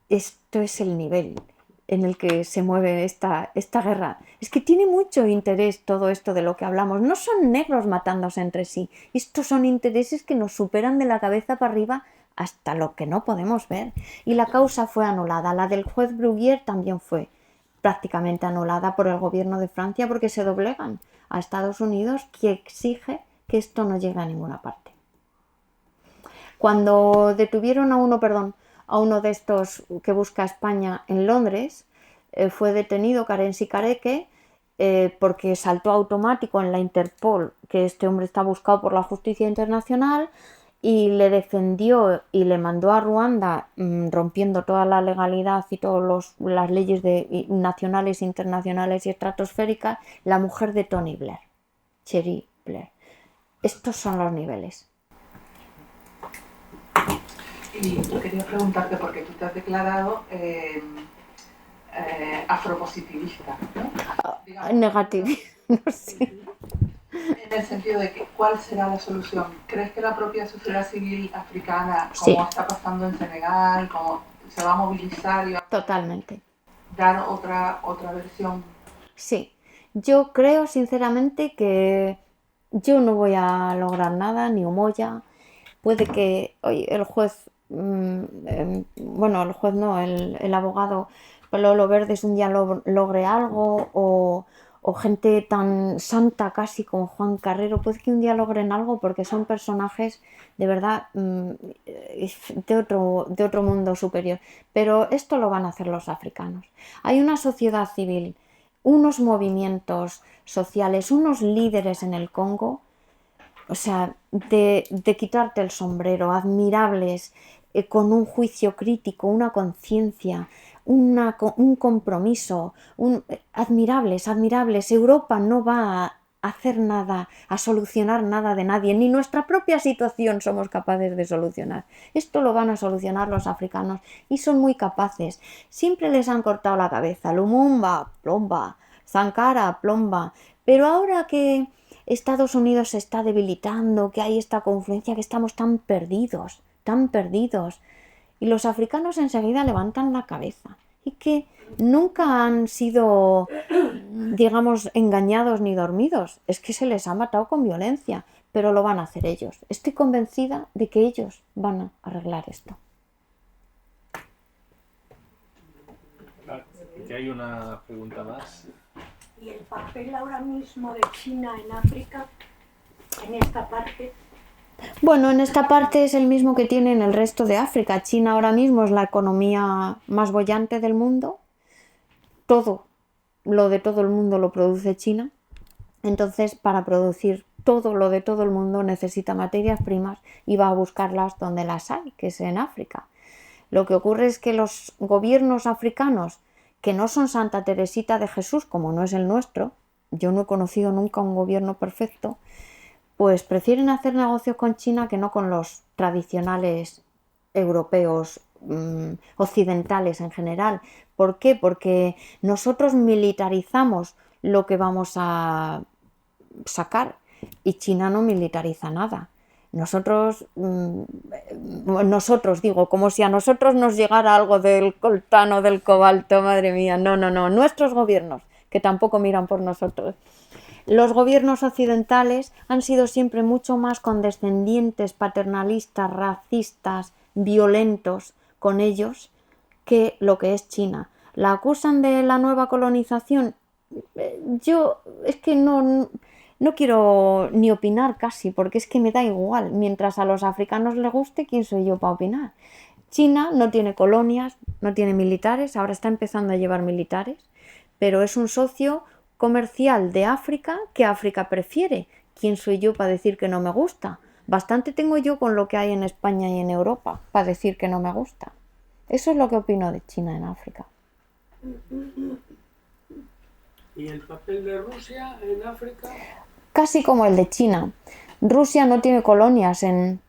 Speaker 2: Esto es el nivel en el que se mueve esta guerra. Es que tiene mucho interés todo esto de lo que hablamos. No son negros matándose entre sí. Estos son intereses que nos superan de la cabeza para arriba hasta lo que no podemos ver. Y la causa fue anulada. La del juez Bruguier también fue prácticamente anulada por el gobierno de Francia, porque se doblegan a Estados Unidos, que exige que esto no llegue a ninguna parte. Cuando detuvieron a uno de estos que busca España en Londres, fue detenido Karenzi Kareke, porque saltó automático en la Interpol que este hombre está buscado por la justicia internacional, y le defendió y le mandó a Ruanda, rompiendo toda la legalidad y todas las leyes nacionales, internacionales y estratosféricas, la mujer de Tony Blair, Cherie Blair. Estos son los niveles.
Speaker 5: Y yo quería preguntarte, porque tú te has declarado afropositivista, ¿no?
Speaker 2: Negativo, no sé.
Speaker 5: En el sentido de que, ¿cuál será la solución? ¿Crees que la propia sociedad civil africana, como
Speaker 2: Sí.
Speaker 5: está pasando en Senegal, como se va a movilizar y va
Speaker 2: Totalmente.
Speaker 5: a dar otra versión?
Speaker 2: Sí. Yo creo sinceramente que yo no voy a lograr nada, ni Umoya. Puede que hoy el juez, el abogado Palau-Loberdos un día logre algo, o gente tan santa casi como Juan Carrero, puede que un día logren algo porque son personajes de verdad de otro mundo superior. Pero esto lo van a hacer los africanos. Hay una sociedad civil, unos movimientos sociales, unos líderes en el Congo, o sea, de quitarte el sombrero, admirables, con un juicio crítico, una conciencia, un compromiso, admirables, admirables. Europa no va a hacer nada, a solucionar nada de nadie, ni nuestra propia situación somos capaces de solucionar. Esto lo van a solucionar los africanos y son muy capaces. Siempre les han cortado la cabeza, Lumumba, plomba, Sankara, plomba, pero ahora que Estados Unidos se está debilitando, que hay esta confluencia, que estamos tan perdidos, y los africanos enseguida levantan la cabeza y que nunca han sido, digamos, engañados ni dormidos, es que se les ha matado con violencia, pero lo van a hacer ellos. Estoy convencida de que ellos van a arreglar esto.
Speaker 1: Aquí hay una pregunta más.
Speaker 6: ¿Y el papel ahora mismo de China en África, en esta parte?
Speaker 2: Bueno, en esta parte es el mismo que tiene en el resto de África. China ahora mismo es la economía más boyante del mundo. Todo lo de todo el mundo lo produce China. Entonces, para producir todo lo de todo el mundo necesita materias primas y va a buscarlas donde las hay, que es en África. Lo que ocurre es que los gobiernos africanos, que no son Santa Teresita de Jesús, como no es el nuestro, yo no he conocido nunca un gobierno perfecto, pues prefieren hacer negocios con China que no con los tradicionales europeos, occidentales en general. ¿Por qué? Porque nosotros militarizamos lo que vamos a sacar y China no militariza nada. Nosotros digo, como si a nosotros nos llegara algo del coltano, del cobalto, madre mía, no, nuestros gobiernos, que tampoco miran por nosotros. Los gobiernos occidentales han sido siempre mucho más condescendientes, paternalistas, racistas, violentos con ellos que lo que es China. La acusan de la nueva colonización. Yo es que no quiero ni opinar casi, porque es que me da igual. Mientras a los africanos les guste, ¿quién soy yo para opinar? China no tiene colonias, no tiene militares, ahora está empezando a llevar militares, pero es un socio comercial de África que África prefiere. ¿Quién soy yo para decir que no me gusta? Bastante tengo yo con lo que hay en España y en Europa para decir que no me gusta. Eso es lo que opino de China en África.
Speaker 3: ¿Y el papel de Rusia en África?
Speaker 2: Casi como el de China. Rusia no tiene colonias en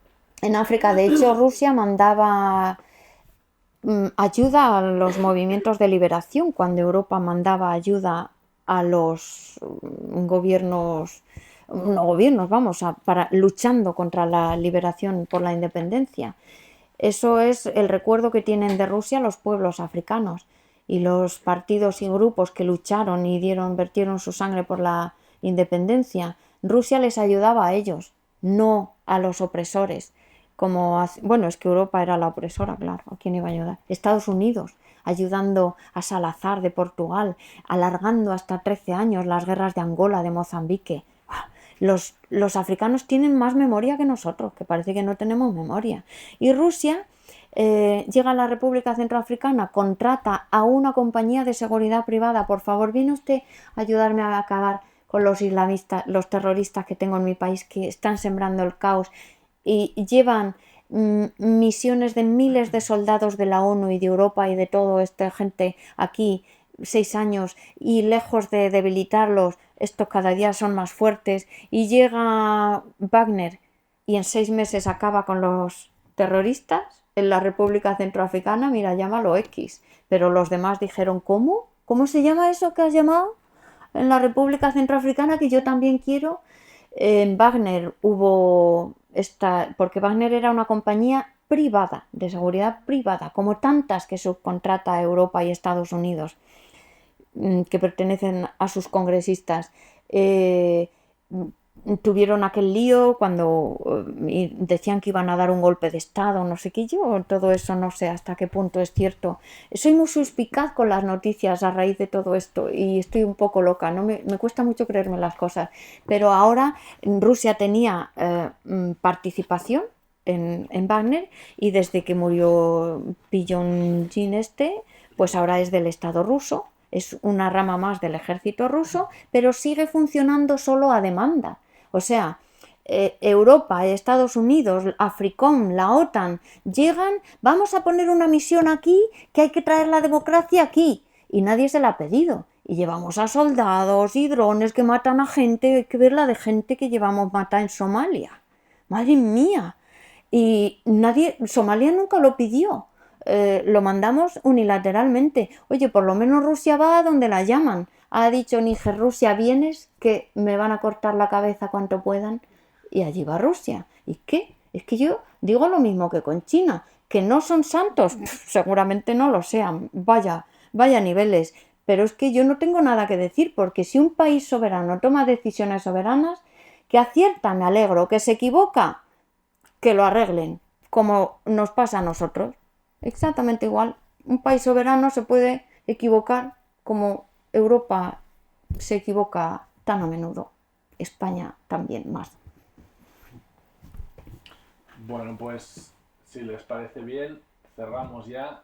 Speaker 2: África. De hecho, Rusia mandaba ayuda a los movimientos de liberación cuando Europa mandaba ayuda a los luchando contra la liberación por la independencia. Eso es el recuerdo que tienen de Rusia los pueblos africanos y los partidos y grupos que lucharon y vertieron su sangre por la independencia. Rusia les ayudaba a ellos, no a los opresores. Es que Europa era la opresora, claro, ¿a quién iba a ayudar? Estados Unidos, ayudando a Salazar de Portugal, alargando hasta 13 años las guerras de Angola, de Mozambique. Los africanos tienen más memoria que nosotros, que parece que no tenemos memoria. Y Rusia llega a la República Centroafricana, contrata a una compañía de seguridad privada. Por favor, ¿viene usted a ayudarme a acabar con los islamistas, los terroristas que tengo en mi país, que están sembrando el caos? Y llevan misiones de miles de soldados de la ONU y de Europa y de toda esta gente aquí 6 años, y lejos de debilitarlos, estos cada día son más fuertes, y llega Wagner y en 6 meses acaba con los terroristas en la República Centroafricana. Mira, llámalo X, pero los demás dijeron, ¿cómo? ¿Cómo se llama eso que has llamado? En la República Centroafricana, que yo también quiero. En Wagner hubo porque Wagner era una compañía privada, de seguridad privada, como tantas que subcontrata a Europa y Estados Unidos, que pertenecen a sus congresistas. tuvieron aquel lío cuando decían que iban a dar un golpe de estado, no sé qué, yo todo eso no sé hasta qué punto es cierto. Soy muy suspicaz con las noticias a raíz de todo esto y estoy un poco loca, no me cuesta mucho creerme las cosas, pero ahora Rusia tenía participación en Wagner, y desde que murió Prigozhin pues ahora es del Estado ruso, es una rama más del ejército ruso, pero sigue funcionando solo a demanda. O sea, Europa, Estados Unidos, Africom, la OTAN, llegan, vamos a poner una misión aquí, que hay que traer la democracia aquí, y nadie se la ha pedido. Y llevamos a soldados y drones que matan a gente, hay que ver la de gente que llevamos matada en Somalia. Madre mía. Y Somalia nunca lo pidió. Lo mandamos unilateralmente. Oye, por lo menos Rusia va a donde la llaman. Ha dicho Níger, Rusia, vienes, que me van a cortar la cabeza cuanto puedan. Y allí va Rusia. ¿Y qué? Es que yo digo lo mismo que con China, que no son santos, seguramente no lo sean, vaya niveles. Pero es que yo no tengo nada que decir, porque si un país soberano toma decisiones soberanas, que acierta, me alegro, que se equivoca, que lo arreglen, como nos pasa a nosotros. Exactamente igual. Un país soberano se puede equivocar como Europa se equivoca tan a menudo. España también más.
Speaker 1: Bueno, pues si les parece bien, cerramos ya.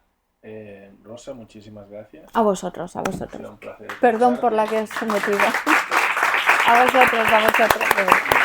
Speaker 1: Rosa, muchísimas gracias.
Speaker 2: A vosotros, a
Speaker 1: Ha
Speaker 2: vosotros.
Speaker 1: sido un placer
Speaker 2: Perdón
Speaker 1: escucharte.
Speaker 2: por la que os he metido. A vosotros, a vosotros.